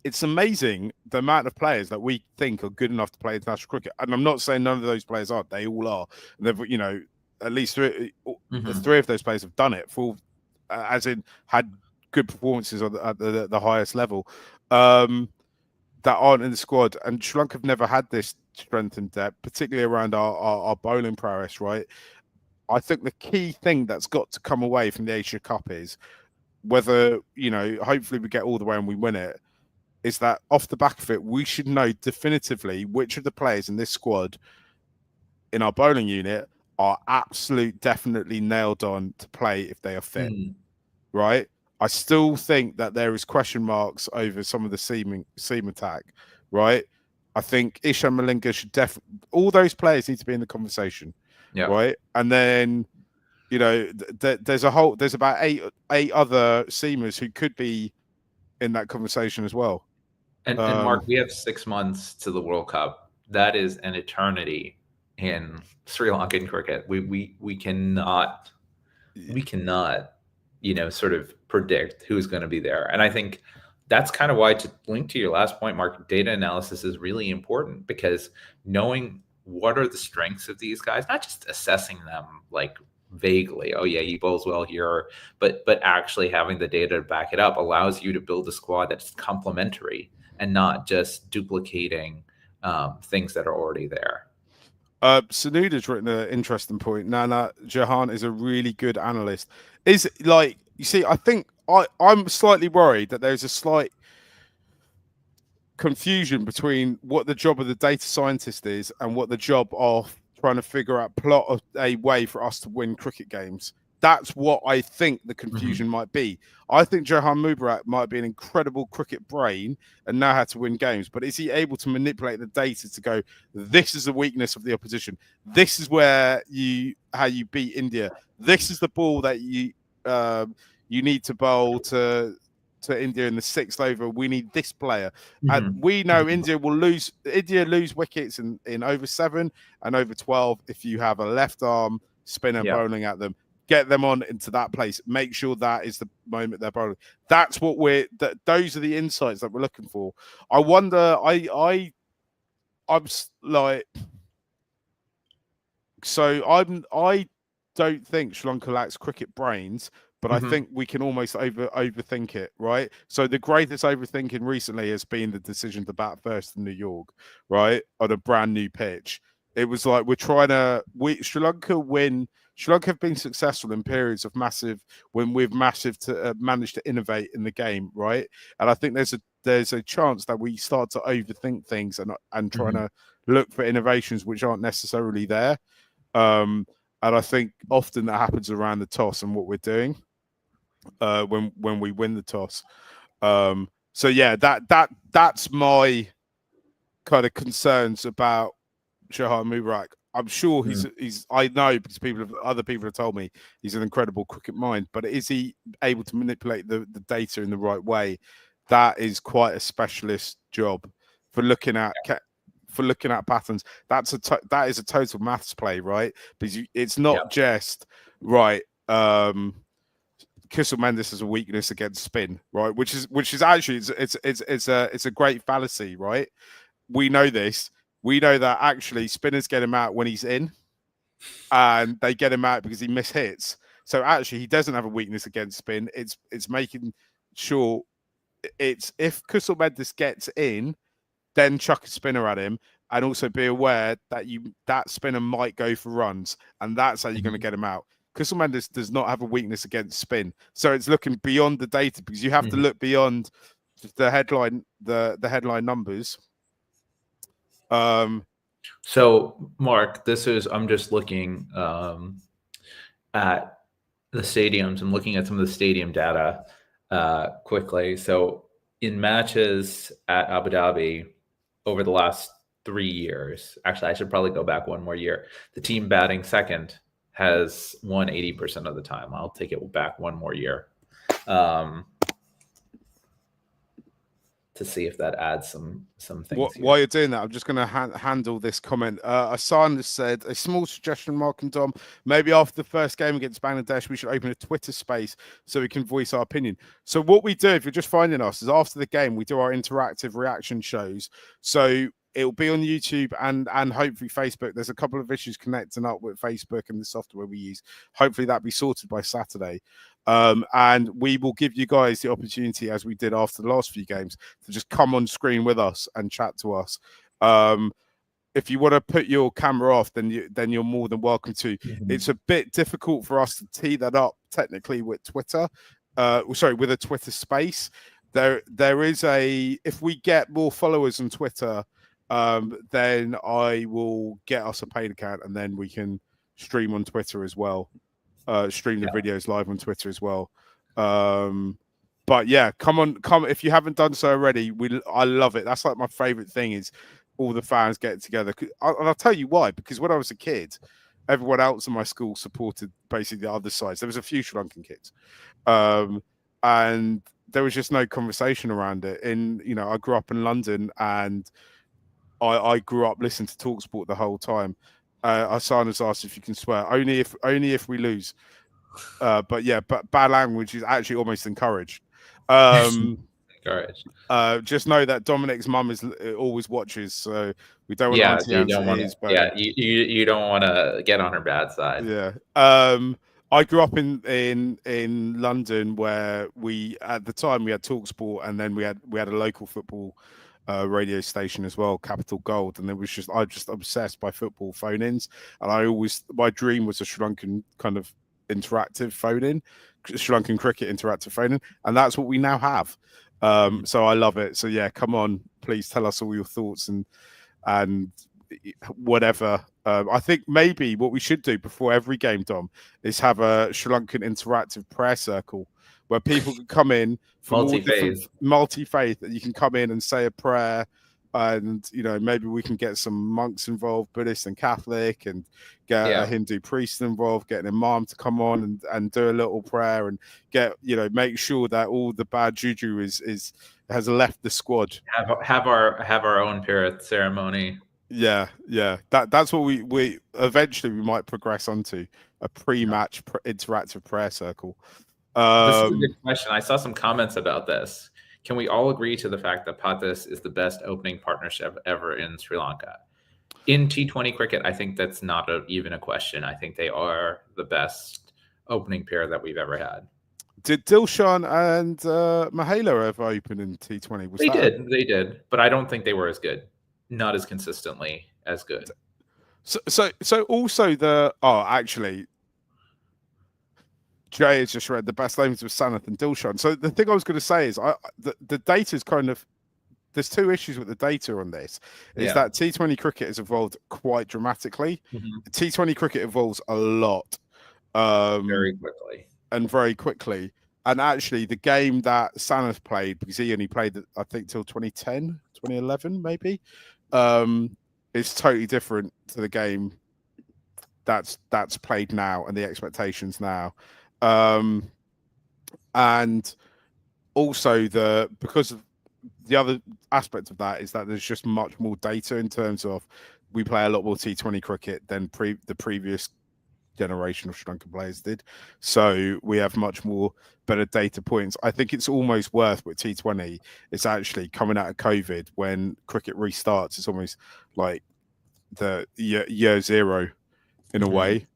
it's amazing the amount of players that we think are good enough to play international cricket. And I'm not saying none of those players are. They all are. They've, at least the three of those players have done it, as in had good performances at the highest level that aren't in the squad. And Sri Lanka have never had this strength and depth, particularly around our bowling prowess, right? I think the key thing that's got to come away from the Asia Cup is whether, hopefully we get all the way and we win it, is that off the back of it, we should know definitively which of the players in this squad in our bowling unit are definitely nailed on to play if they are fit, right? I still think that there is question marks over some of the seam attack, right? I think Ishan Malinga should all those players need to be in the conversation, right? And then, there's about eight other seamers who could be in that conversation as well. And Mark, we have 6 months to the World Cup. That is an eternity in Sri Lankan cricket. We cannot, sort of predict who's going to be there. And I think that's kind of why, to link to your last point, Mark, data analysis is really important, because knowing what are the strengths of these guys, not just assessing them like vaguely, oh yeah, he bowls well here, but actually having the data to back it up allows you to build a squad that's complementary and not just duplicating things that are already there. Sanuda's written an interesting point. Nana Jahan is a really good analyst. Is like, you see, I think I'm slightly worried that there's a slight confusion between what the job of the data scientist is and what the job of trying to figure out a way for us to win cricket games. That's what I think the confusion might be. I think Johan Mubarak might be an incredible cricket brain and know how to win games, but is he able to manipulate the data to go, this is the weakness of the opposition, this is how you beat India, this is the ball that you need to bowl to India in the 6th over, we need this player. And we know India lose wickets in over 7 and over 12 if you have a left arm spinner bowling at them. Get them on into that place. Make sure that is the moment they're bowling. That's what those are the insights that we're looking for. I wonder, I don't think Sri Lanka lacks cricket brains, but I think we can almost overthink it, right? So the greatest overthinking recently has been the decision to bat first in New York, right, on a brand new pitch. It was like Sri Lanka have been successful in periods of when we've managed to innovate in the game, right? And I think there's a chance that we start to overthink things and trying to look for innovations which aren't necessarily there. And I think often that happens around the toss and what we're doing when we win the toss. So yeah, that's my kind of concerns about Shahar Mubarak. I'm sure he's. I know because other people have told me he's an incredible cricket mind. But is he able to manipulate the data in the right way? That is quite a specialist job for looking at patterns. That is a total maths play, right? Because it's not just right. Kissel Mendes has a weakness against spin, right? Which is actually it's a great fallacy, right? We know this. We know that actually spinners get him out when he's in, and they get him out because he mishits. So actually, he doesn't have a weakness against spin. It's making sure if Kissel Mendes gets in, then chuck a spinner at him, and also be aware that that spinner might go for runs, and that's how you're going to get him out. Kissel Mendes does not have a weakness against spin, so it's looking beyond the data because you have to look beyond the headline headline numbers. So Mark, I'm just looking at the stadiums. I'm looking at some of the stadium data quickly. So in matches at Abu Dhabi over the last 3 years, actually I should probably go back one more year, the team batting second has won 80% of the time. I'll take it back one more year. To see if that adds some things. While you're doing that, I'm just going to handle this comment. Asan has said, a small suggestion, Mark and Dom, maybe after the first game against Bangladesh, we should open a Twitter space so we can voice our opinion. So what we do, if you're just finding us, is after the game, we do our interactive reaction shows. So it'll be on YouTube and hopefully Facebook. There's a couple of issues connecting up with Facebook and the software we use. Hopefully that'll be sorted by Saturday. And we will give you guys the opportunity, as we did after the last few games, to just come on screen with us and chat to us. If you want to put your camera off, then you're more than welcome to. It's a bit difficult for us to tee that up technically with Twitter. With a Twitter space. There is if we get more followers on Twitter, then I will get us a paid account, and then we can stream on Twitter as well. Stream the videos live on Twitter as well. But yeah, come if you haven't done so already. I love it. That's like my favorite thing is all the fans getting together. And I'll tell you why. Because when I was a kid, everyone else in my school supported basically the other sides. There was a few Sri Lankan kids, and there was just no conversation around it. I grew up in London, and I grew up listening to TalkSport the whole time. Asana's asked if you can swear. Only if we lose. But bad language is actually almost encouraged. Encouraged. Just know that Dominic's mum always watches, so we don't want Auntie Anne's ears. You don't want to get on her bad side. Yeah. I grew up in London, where at the time we had TalkSport, and then we had a local football radio station as well, Capital Gold, and I was just obsessed by football phone-ins, and my dream was a Sri Lankan kind of interactive phone-in, Sri Lankan cricket interactive phone-in, and that's what we now have. So I love it. So yeah, come on, please tell us all your thoughts and whatever. I think maybe what we should do before every game, Dom, is have a Sri Lankan interactive prayer circle where people can come in from multi-faith, that you can come in and say a prayer, and maybe we can get some monks involved, Buddhist and Catholic, and get a Hindu priest involved, get an imam to come on and do a little prayer, and make sure that all the bad juju has left the squad. Have our own Pirith ceremony. Yeah. That's what we eventually we might progress onto, a pre-match interactive prayer circle. This is a good question. I saw some comments about this. Can we all agree to the fact that Pathis is the best opening partnership ever in Sri Lanka? In T20 cricket, I think that's not even a question. I think they are the best opening pair that we've ever had. Did Dilshan and Mahela ever open in T20? They did, but I don't think they were as good. Not as consistently as good. So also actually, Jay has just read the best names of Sanath and Dilshan. So the thing I was going to say is the data is kind of, there's two issues with the data on this. Is that T20 cricket has evolved quite dramatically. T20 cricket evolves a lot. Very quickly. And actually the game that Sanath played, because he only played, I think, till 2010, 2011, maybe, is totally different to the game that's played now and the expectations now. And also because of the other aspect of that is that there's just much more data in terms of we play a lot more T20 cricket than the previous generation of Sri Lankan players did. So we have much more better data points. I think it's almost worth with T20. It's actually coming out of COVID when cricket restarts. It's almost like the year zero in a way.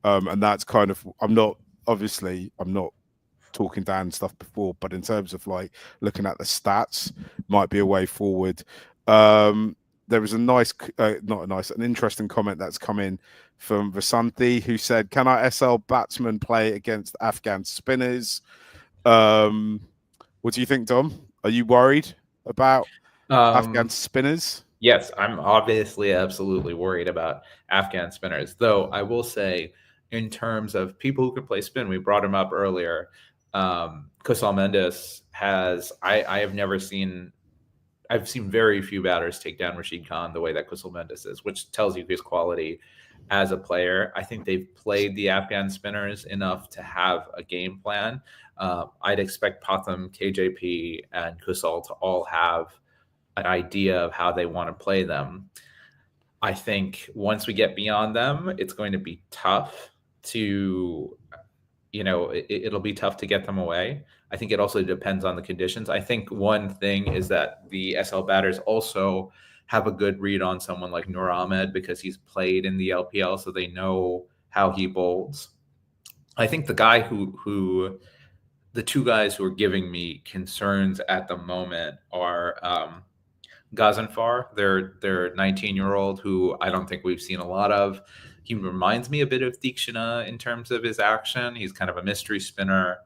And that's kind of, I'm not talking down stuff before, but in terms of like looking at the stats, might be a way forward. There was an interesting comment that's come in from Vasanthi, who said, "Can our SL batsmen play against Afghan spinners?" What do you think, Dom? Are you worried about Afghan spinners? Yes, I'm obviously absolutely worried about Afghan spinners. Though I will say, in terms of people who can play spin, we brought him up earlier. Kusal Mendes has. I've seen very few batters take down Rashid Khan the way that Kusal Mendes is, which tells you his quality as a player. I think they've played the Afghan spinners enough to have a game plan. I'd expect Patham, KJP, and Kusal to all have an idea of how they want to play them. I think once we get beyond them, it's going to be tough to, it'll be tough to get them away. I think it also depends on the conditions. I think one thing is that the SL batters also have a good read on someone like Nur Ahmed because he's played in the LPL, so they know how he bowls. I think the two guys who are giving me concerns at the moment are Ghazenfar, their 19-year-old, who I don't think we've seen a lot of. He reminds me a bit of Deekshana in terms of his action. He's kind of a mystery spinner.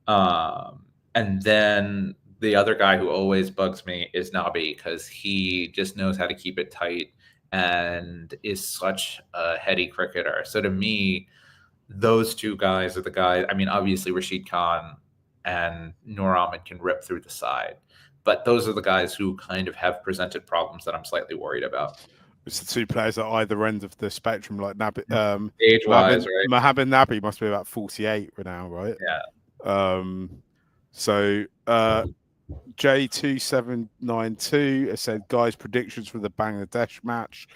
And then the other guy who always bugs me is Nabi, because he just knows how to keep it tight and is such a heady cricketer. So to me, those two guys are the guys. I mean, obviously Rashid Khan and Nur Ahmed can rip through the side, but those are the guys who kind of have presented problems that I'm slightly worried about. It's the two players at either end of the spectrum, like Nabi, age-wise, right? Mohamed Nabi must be about 48 now, right? Yeah. So J2792 has said, guys, predictions for the Bangladesh match.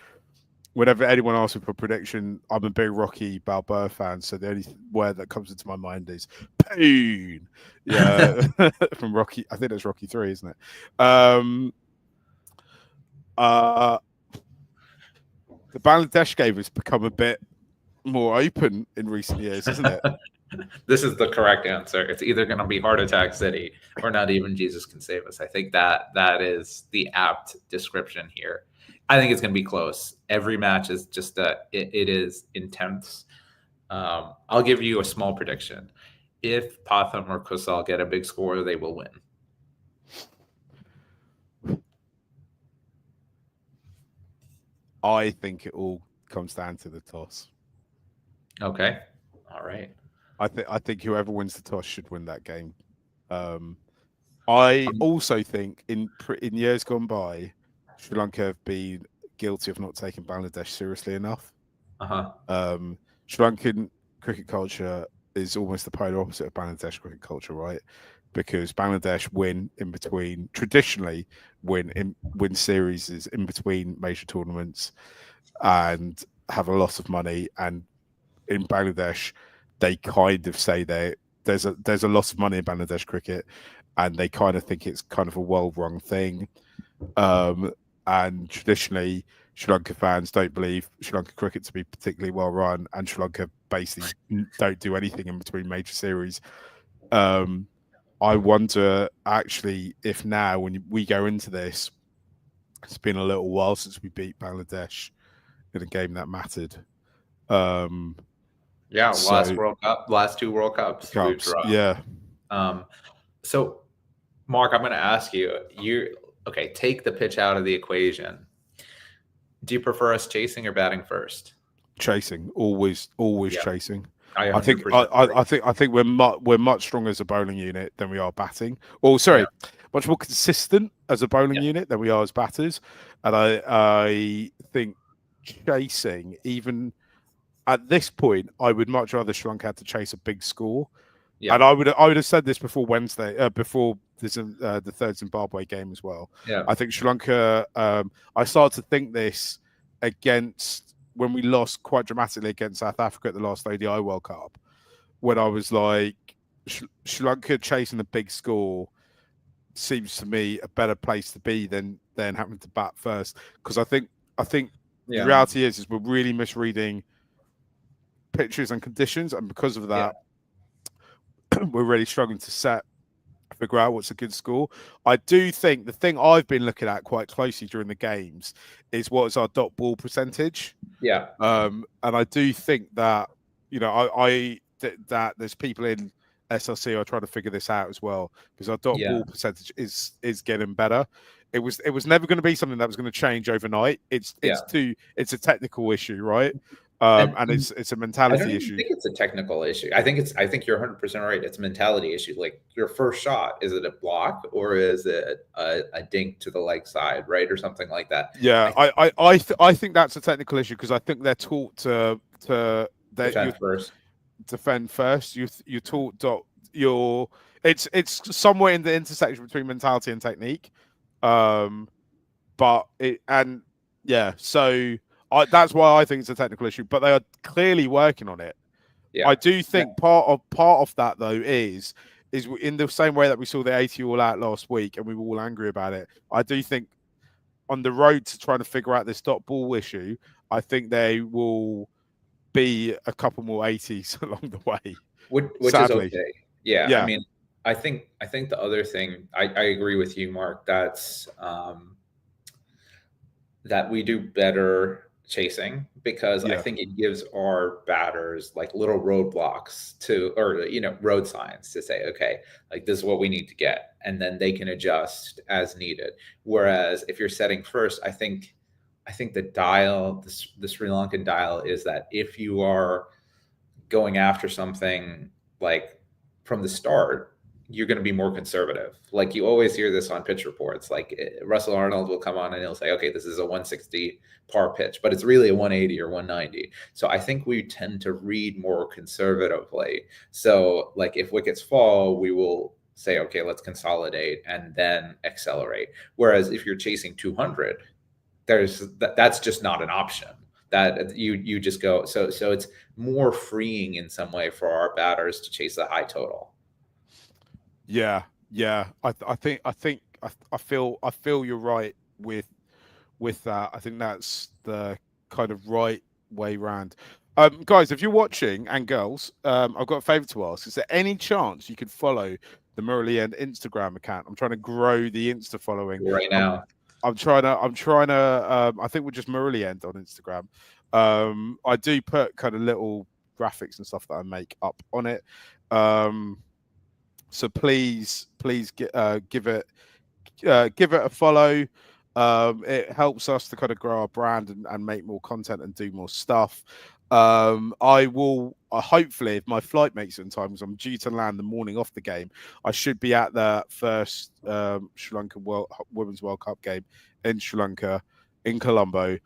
Whenever anyone asks me for a prediction, I'm a big Rocky Balboa fan, so the only word that comes into my mind is pain. Yeah, from Rocky. I think it's Rocky 3, isn't it? The Bangladesh game has become a bit more open in recent years, isn't it? This is the correct answer. It's either going to be Heart Attack City or Not Even Jesus Can Save Us. I think that is the apt description here. I think it's going to be close. Every match is just it is intense. I'll give you a small prediction. If Patham or Kusal get a big score, they will win. I think it all comes down to the toss. Okay. All right. I think whoever wins the toss should win that game. I also think in years gone by, Sri Lanka have been guilty of not taking Bangladesh seriously enough. Sri Lankan cricket culture is almost the polar opposite of Bangladesh cricket culture, right? Because Bangladesh traditionally win series in between major tournaments and have a lot of money. And in Bangladesh, they kind of say there's a lot of money in Bangladesh cricket, and they kind of think it's kind of a well-run thing. And traditionally, Sri Lanka fans don't believe Sri Lanka cricket to be particularly well run, and Sri Lanka basically don't do anything in between major series. I wonder actually if now, when we go into this, it's been a little while since we beat Bangladesh in a game that mattered. Last two World Cups. Yeah. So, Mark, I'm going to ask you. Take the pitch out of the equation. Do you prefer us chasing or batting first? Chasing, always chasing. I think we're much stronger as a bowling unit than we are batting. Much more consistent as a bowling unit than we are as batters. And I think chasing, even at this point, I would much rather Sri Lanka had to chase a big score. Yeah. And I would have said this before Wednesday, before this the third Zimbabwe game as well. Yeah. I think Sri Lanka. I started to think this against when we lost quite dramatically against South Africa at the last ODI World Cup, when I was like, Sri Lanka chasing the big score seems to me a better place to be than having to bat first, because I think the reality is we're really misreading pitches and conditions, and because of that. We're really struggling to figure out what's a good score. I do think the thing I've been looking at quite closely during the games is what is our dot ball percentage. Yeah. And I do think that, that there's people in SLC are trying to figure this out as well, because our dot ball percentage is getting better. It was never going to be something that was going to change overnight. It's a technical issue, right? And it's a mentality issue. I think it's a technical issue. I think you're 100% right. It's a mentality issue. Like, your first shot, is it a block or is it a dink to the leg side, right, or something like that? Yeah, I think that's a technical issue, because I think they're taught to defend first. You're taught it's somewhere in the intersection between mentality and technique. That's why I think it's a technical issue, but they are clearly working on it. Yeah. I do think part of that, though, is in the same way that we saw the 80 all out last week and we were all angry about it. I do think on the road to trying to figure out this dot ball issue, I think they will be a couple more 80s along the way. Which is Sadly. okay. Yeah, Yeah. I mean, I think the other thing, I agree with you, Mark. That's that we do better chasing, because I Yeah. think it gives our batters like little roadblocks to, or road signs to say, okay, like this is what we need to get, and then they can adjust as needed. Whereas if you're setting first, I think the dial, the Sri Lankan dial, is that if you are going after something like from the start, you're going to be more conservative. Like you always hear this on pitch reports. Like Russell Arnold will come on and he'll say, okay, this is a 160 par pitch, but it's really a 180 or 190. So I think we tend to read more conservatively. So like if wickets fall, we will say, okay, let's consolidate and then accelerate. Whereas if you're chasing 200, that's just not an option. That you just go. So it's more freeing in some way for our batters to chase the high total. Yeah. I feel you're right with that. I think that's the kind of right way round. Guys, if you're watching, and girls, I've got a favor to ask. Is there any chance you could follow the Murali End Instagram account? I'm trying to grow the Insta following right now. I'm trying to I think we're just Murali End on Instagram. I do put kind of little graphics and stuff that I make up on it. So please give it a follow. It helps us to kind of grow our brand and make more content and do more stuff. I will hopefully, if my flight makes it in time, because I'm due to land the morning off the game, I should be at the first Sri Lanka Women's World Cup game in Sri Lanka, in Colombo.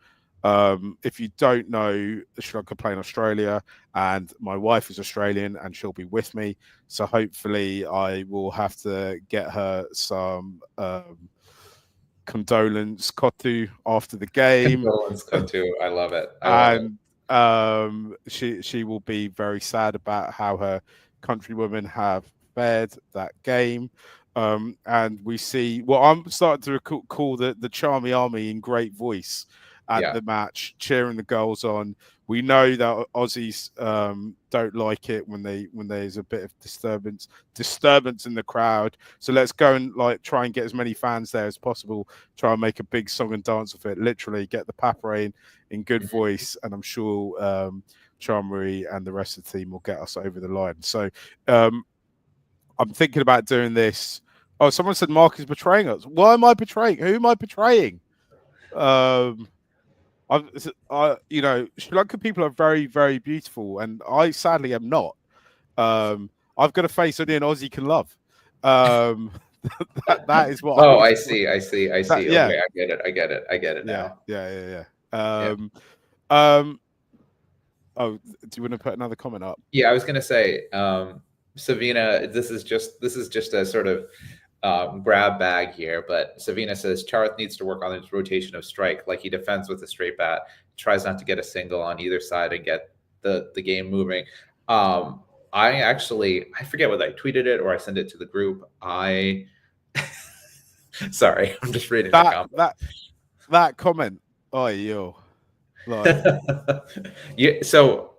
If you don't know, Sri Lanka playing Australia, and my wife is Australian and she'll be with me. So hopefully I will have to get her some condolence kotu after the game. Condolence kotu, I love it. She will be very sad about how her countrywomen have fared that game. And we see, well, I'm starting to call the Charmy Army in great voice at the match, cheering the girls on. We know that Aussies don't like it when there's a bit of disturbance in the crowd. So let's go and try and get as many fans there as possible. Try and make a big song and dance of it. Literally get the Papare in good voice, and I'm sure Charmery and the rest of the team will get us over the line. So I'm thinking about doing this. Oh, someone said Mark is betraying us. Why am I betraying? Who am I betraying? Sri Lankan people are very, very beautiful, and I sadly am not. I've got a face only an Aussie can love. That is what. Oh, I see. Yeah. Okay, I get it now. Yeah. Oh, do you want to put another comment up? Yeah, I was going to say, Savina, this is just a sort of grab bag here, but Savina says Charth needs to work on his rotation of strike, like he defends with a straight bat, tries not to get a single on either side and get the game moving. I forget whether I tweeted it or I sent it to the group. Sorry, I'm just reading that comment. Oh, yo. Yeah. So,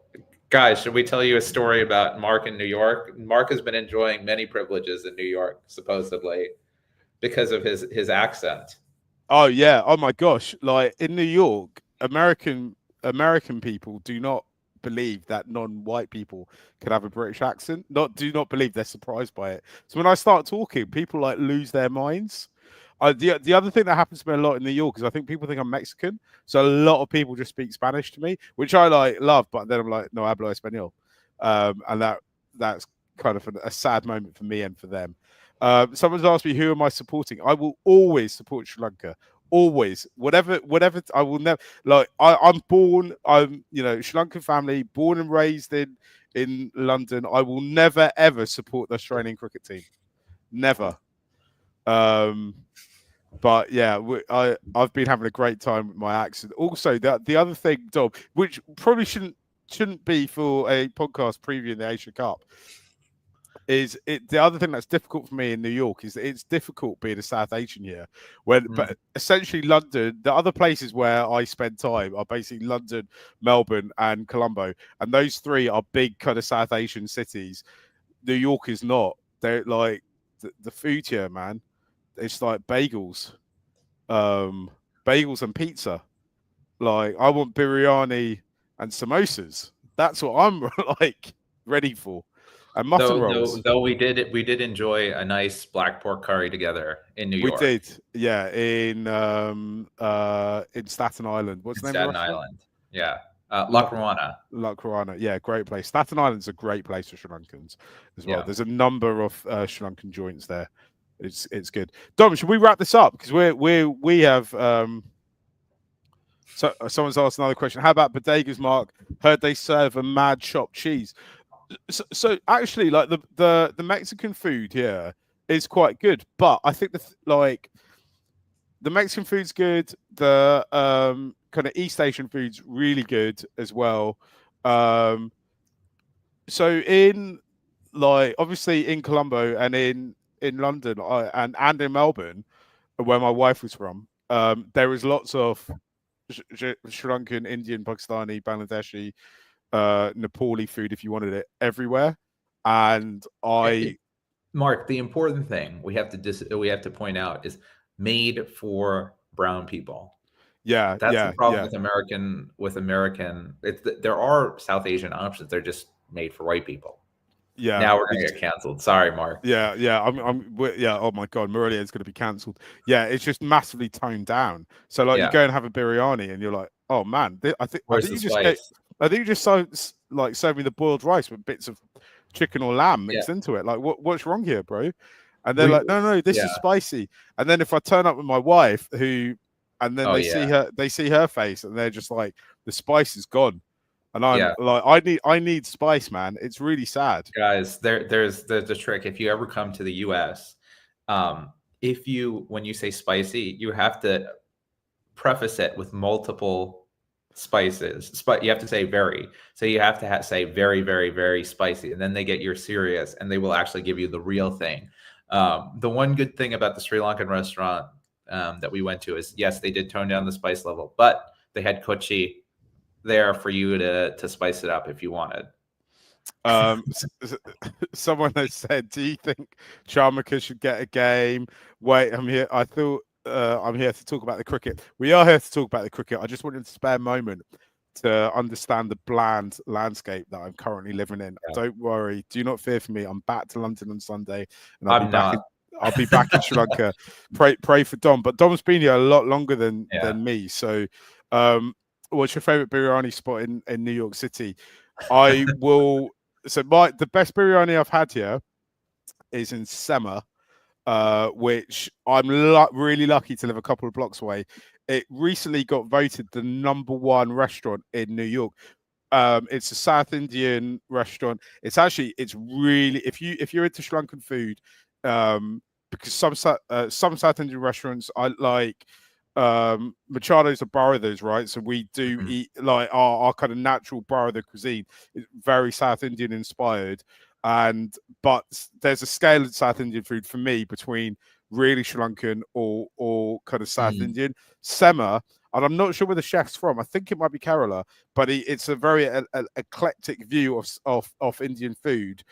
guys, should we tell you a story about Mark in New York? Mark has been enjoying many privileges in New York, supposedly, because of his accent. Oh yeah. Oh my gosh. Like in New York, American people do not believe that non-white people can have a British accent. Do not believe, they're surprised by it. So when I start talking, people lose their minds. The other thing that happens to me a lot in New York is I think people think I'm Mexican, so a lot of people just speak Spanish to me, which I love, but then I'm like, no hablo español, and that's kind of a sad moment for me and for them. Someone's asked me, who am I supporting? I will always support Sri Lanka. Always, whatever. I will never I'm born. I'm Sri Lankan family, born and raised in London. I will never ever support the Australian cricket team. Never. But yeah, I've been having a great time with my accent. Also, the other thing, Dom, which probably shouldn't be for a podcast previewing the Asia Cup, is it the other thing that's difficult for me in New York is that it's difficult being a South Asian here. But essentially London, the other places where I spend time are basically London, Melbourne, and Colombo, and those three are big kind of South Asian cities. New York is not. They're like the food here, man. It's like bagels and pizza. Like I want biryani and samosas. That's what I'm like ready for. And muffin rolls. Though we did enjoy a nice black pork curry together in New We York. did, yeah, in Staten Island. What's the name of the restaurant? Island. Yeah. La Corona. La Corona. Yeah, great place. Staten Island's a great place for Sri Lankans as well. Yeah. There's a number of Sri Lankan joints there. It's good. Dom, should we wrap this up? Because we have so someone's asked another question. How about bodegas, Mark? Heard they serve a mad chopped cheese. So actually, like the Mexican food here is quite good, but I think the Mexican food's good. The kind of East Asian food's really good as well. So in obviously in Colombo and in London and in Melbourne, where my wife was from, there is lots of Sri Lankan, Indian, Pakistani, Bangladeshi, Nepali food if you wanted it everywhere. And Mark, the important thing we have to point out is made for brown people. Yeah, that's the problem with American. There are South Asian options. They're just made for white people. Yeah. Now we're gonna get canceled. Sorry, Mark. Yeah. Oh my God, Morelia is gonna be canceled. Yeah, it's just massively toned down. So you go and have a biryani, and you're like, oh man, I think you just served me the boiled rice with bits of chicken or lamb mixed into it. Like, what's wrong here, bro? And they're like, no, this is spicy. And then if I turn up with my wife, they see her face, and they're just like, the spice is gone. And I'm like, I need spice, man. It's really sad. Guys, there's the trick. If you ever come to the US, when you say spicy, you have to preface it with multiple spices. You have to say very. So you have to say very, very, very spicy. And then they get you're serious, and they will actually give you the real thing. The one good thing about the Sri Lankan restaurant that we went to is, yes, they did tone down the spice level, but they had kochi there for you to spice it up if you wanted. Someone has said, do you think Charmaka should get a game? Wait, I'm here. I thought I'm here to talk about the cricket. We are here to talk about the cricket. I just wanted to spare a moment to understand the bland landscape that I'm currently living in. Don't worry. Do not fear for me. I'm back to London on Sunday, and I'll be back in Sri Lanka. Pray for Dom. But Dom's been here a lot longer than me. So what's your favorite biryani spot in New York City? The best biryani I've had here is in Sema, which I'm really lucky to live a couple of blocks away. It recently got voted the #1 restaurant in New York. It's a South Indian restaurant. It's really, if you're into Sri Lankan food, because some South Indian restaurants I like. Machado's a Bharatha's, right? So we do eat like our kind of natural Bharatha cuisine is very South Indian inspired, but there's a scale of South Indian food for me between really Sri Lankan or kind of South Indian. Sema, and I'm not sure where the chef's from. I think it might be Kerala, but it's a very eclectic view of Indian food.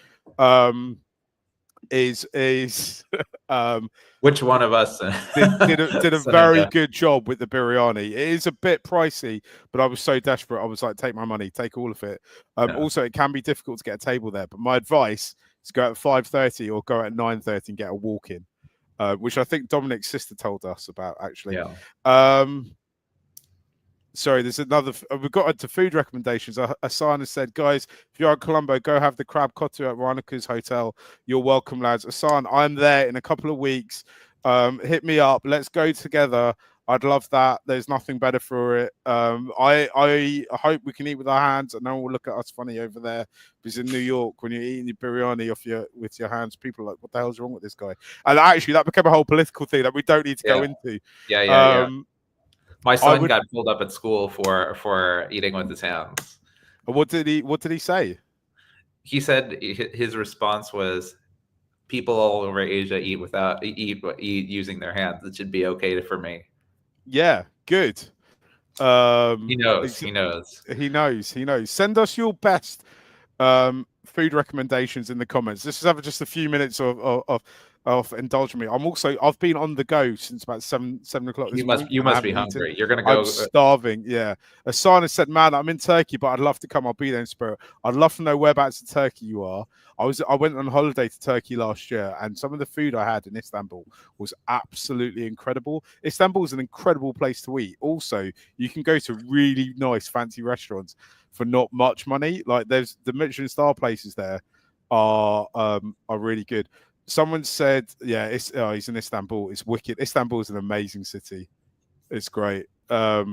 Which one of us did a very good job with the biryani. It is a bit pricey, but I was so desperate. I was like, take my money, take all of it. Also, it can be difficult to get a table there, but my advice is go at 5:30 or go at 9:30 and get a walk-in, which I think Dominic's sister told us about, actually. Sorry, there's another. We've got into food recommendations. Asana said, guys, if you're at Colombo, go have the crab kotu at Ranika's Hotel. You're welcome, lads. Asan, I'm there in a couple of weeks. Hit me up. Let's go together. I'd love that. There's nothing better for it. I hope we can eat with our hands, and no one will look at us funny over there. Because in New York, when you're eating your biryani with your hands, people are like, what the hell's wrong with this guy? And actually, that became a whole political thing that we don't need to go into. My son got pulled up at school for eating with his hands. What did he say? He said his response was, people all over Asia eat using their hands. It should be okay for me. Yeah, good. He knows. He knows. He knows. He knows. Send us your best food recommendations in the comments. This is just a few minutes of indulging me. I've been on the go since about 7 o'clock this morning. You must be hungry. You're gonna go. I'm starving. Yeah. Asana said, "Man, I'm in Turkey, but I'd love to come. I'll be there in spirit. I'd love to know whereabouts in Turkey you are." I went on holiday to Turkey last year, and some of the food I had in Istanbul was absolutely incredible. Istanbul is an incredible place to eat. Also, you can go to really nice, fancy restaurants for not much money. Like there's the Michelin star places there are really good. Someone said, yeah, he's in Istanbul. It's wicked. Istanbul is an amazing city. It's great. I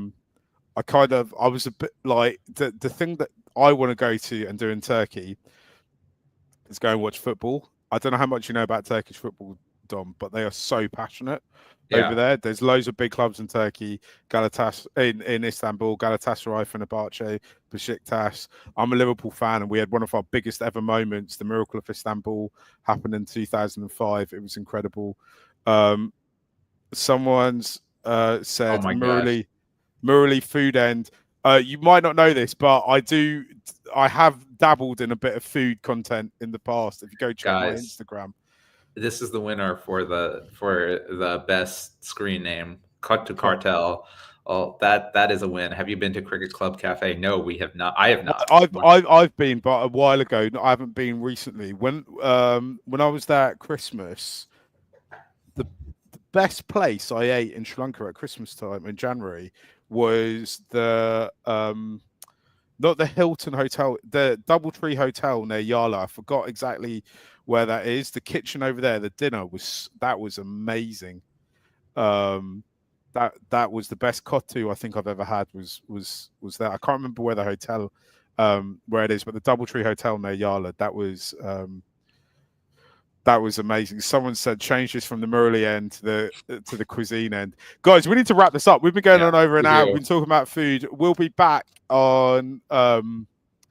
was a bit like the thing that I want to go to and do in Turkey is go and watch football. I don't know how much you know about Turkish football, Dom, but they are so passionate over there. There's loads of big clubs in Turkey, in Istanbul, Galatasaray, Fenerbahce, Besiktas. I'm a Liverpool fan, and we had one of our biggest ever moments. The Miracle of Istanbul happened in 2005. It was incredible. Someone's said, Murali Food End. You might not know this, but I have dabbled in a bit of food content in the past. If you go check my Instagram. This is the winner for the best screen name, Cut to Cartel. Oh, that is a win. Have you been to Cricket Club Cafe? No, we have not. I have not. I've been, but a while ago. I haven't been recently. When I was there at Christmas, the best place I ate in Sri Lanka at Christmas time in January was the not the Hilton Hotel, the DoubleTree Hotel near Yala. I forgot exactly where that is. The kitchen over there, the dinner was amazing. That was the best kotu I think I've ever had was there. I can't remember where the hotel where it is, but the DoubleTree Hotel near Yala, that was amazing. Someone said change this from the Murali end to the cuisine end. Guys, we need to wrap this up. We've been going on over an hour. We've been talking about food. We'll be back on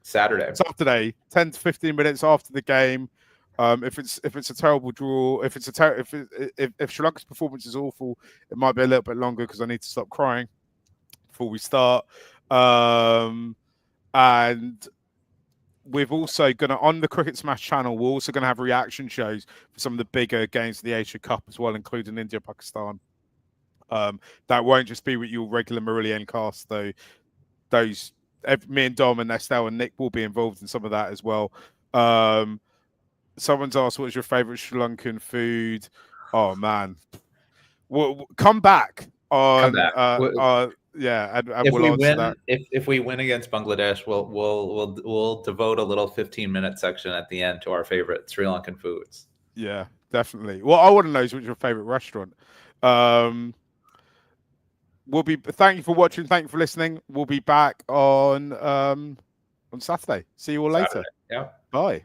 Saturday, 10 to 15 minutes after the game. If it's a terrible draw, if Sri Lanka's performance is awful, it might be a little bit longer because I need to stop crying before we start. And we've also on the Cricket Smash channel, we're also going to have reaction shows for some of the bigger games of the Asia Cup as well, including India, Pakistan. That won't just be with your regular Marillion cast, though. Me and Dom and Estelle and Nick will be involved in some of that as well. Someone's asked, what's your favorite Sri Lankan food? Oh man, well, come back on. Yeah, and we'll answer that. If we win against Bangladesh, we'll devote a little 15-minute section at the end to our favorite Sri Lankan foods. Yeah, definitely. What I want to know is what's your favorite restaurant. Thank you for watching. Thank you for listening. We'll be back on Saturday. See you all later. Yeah. Bye.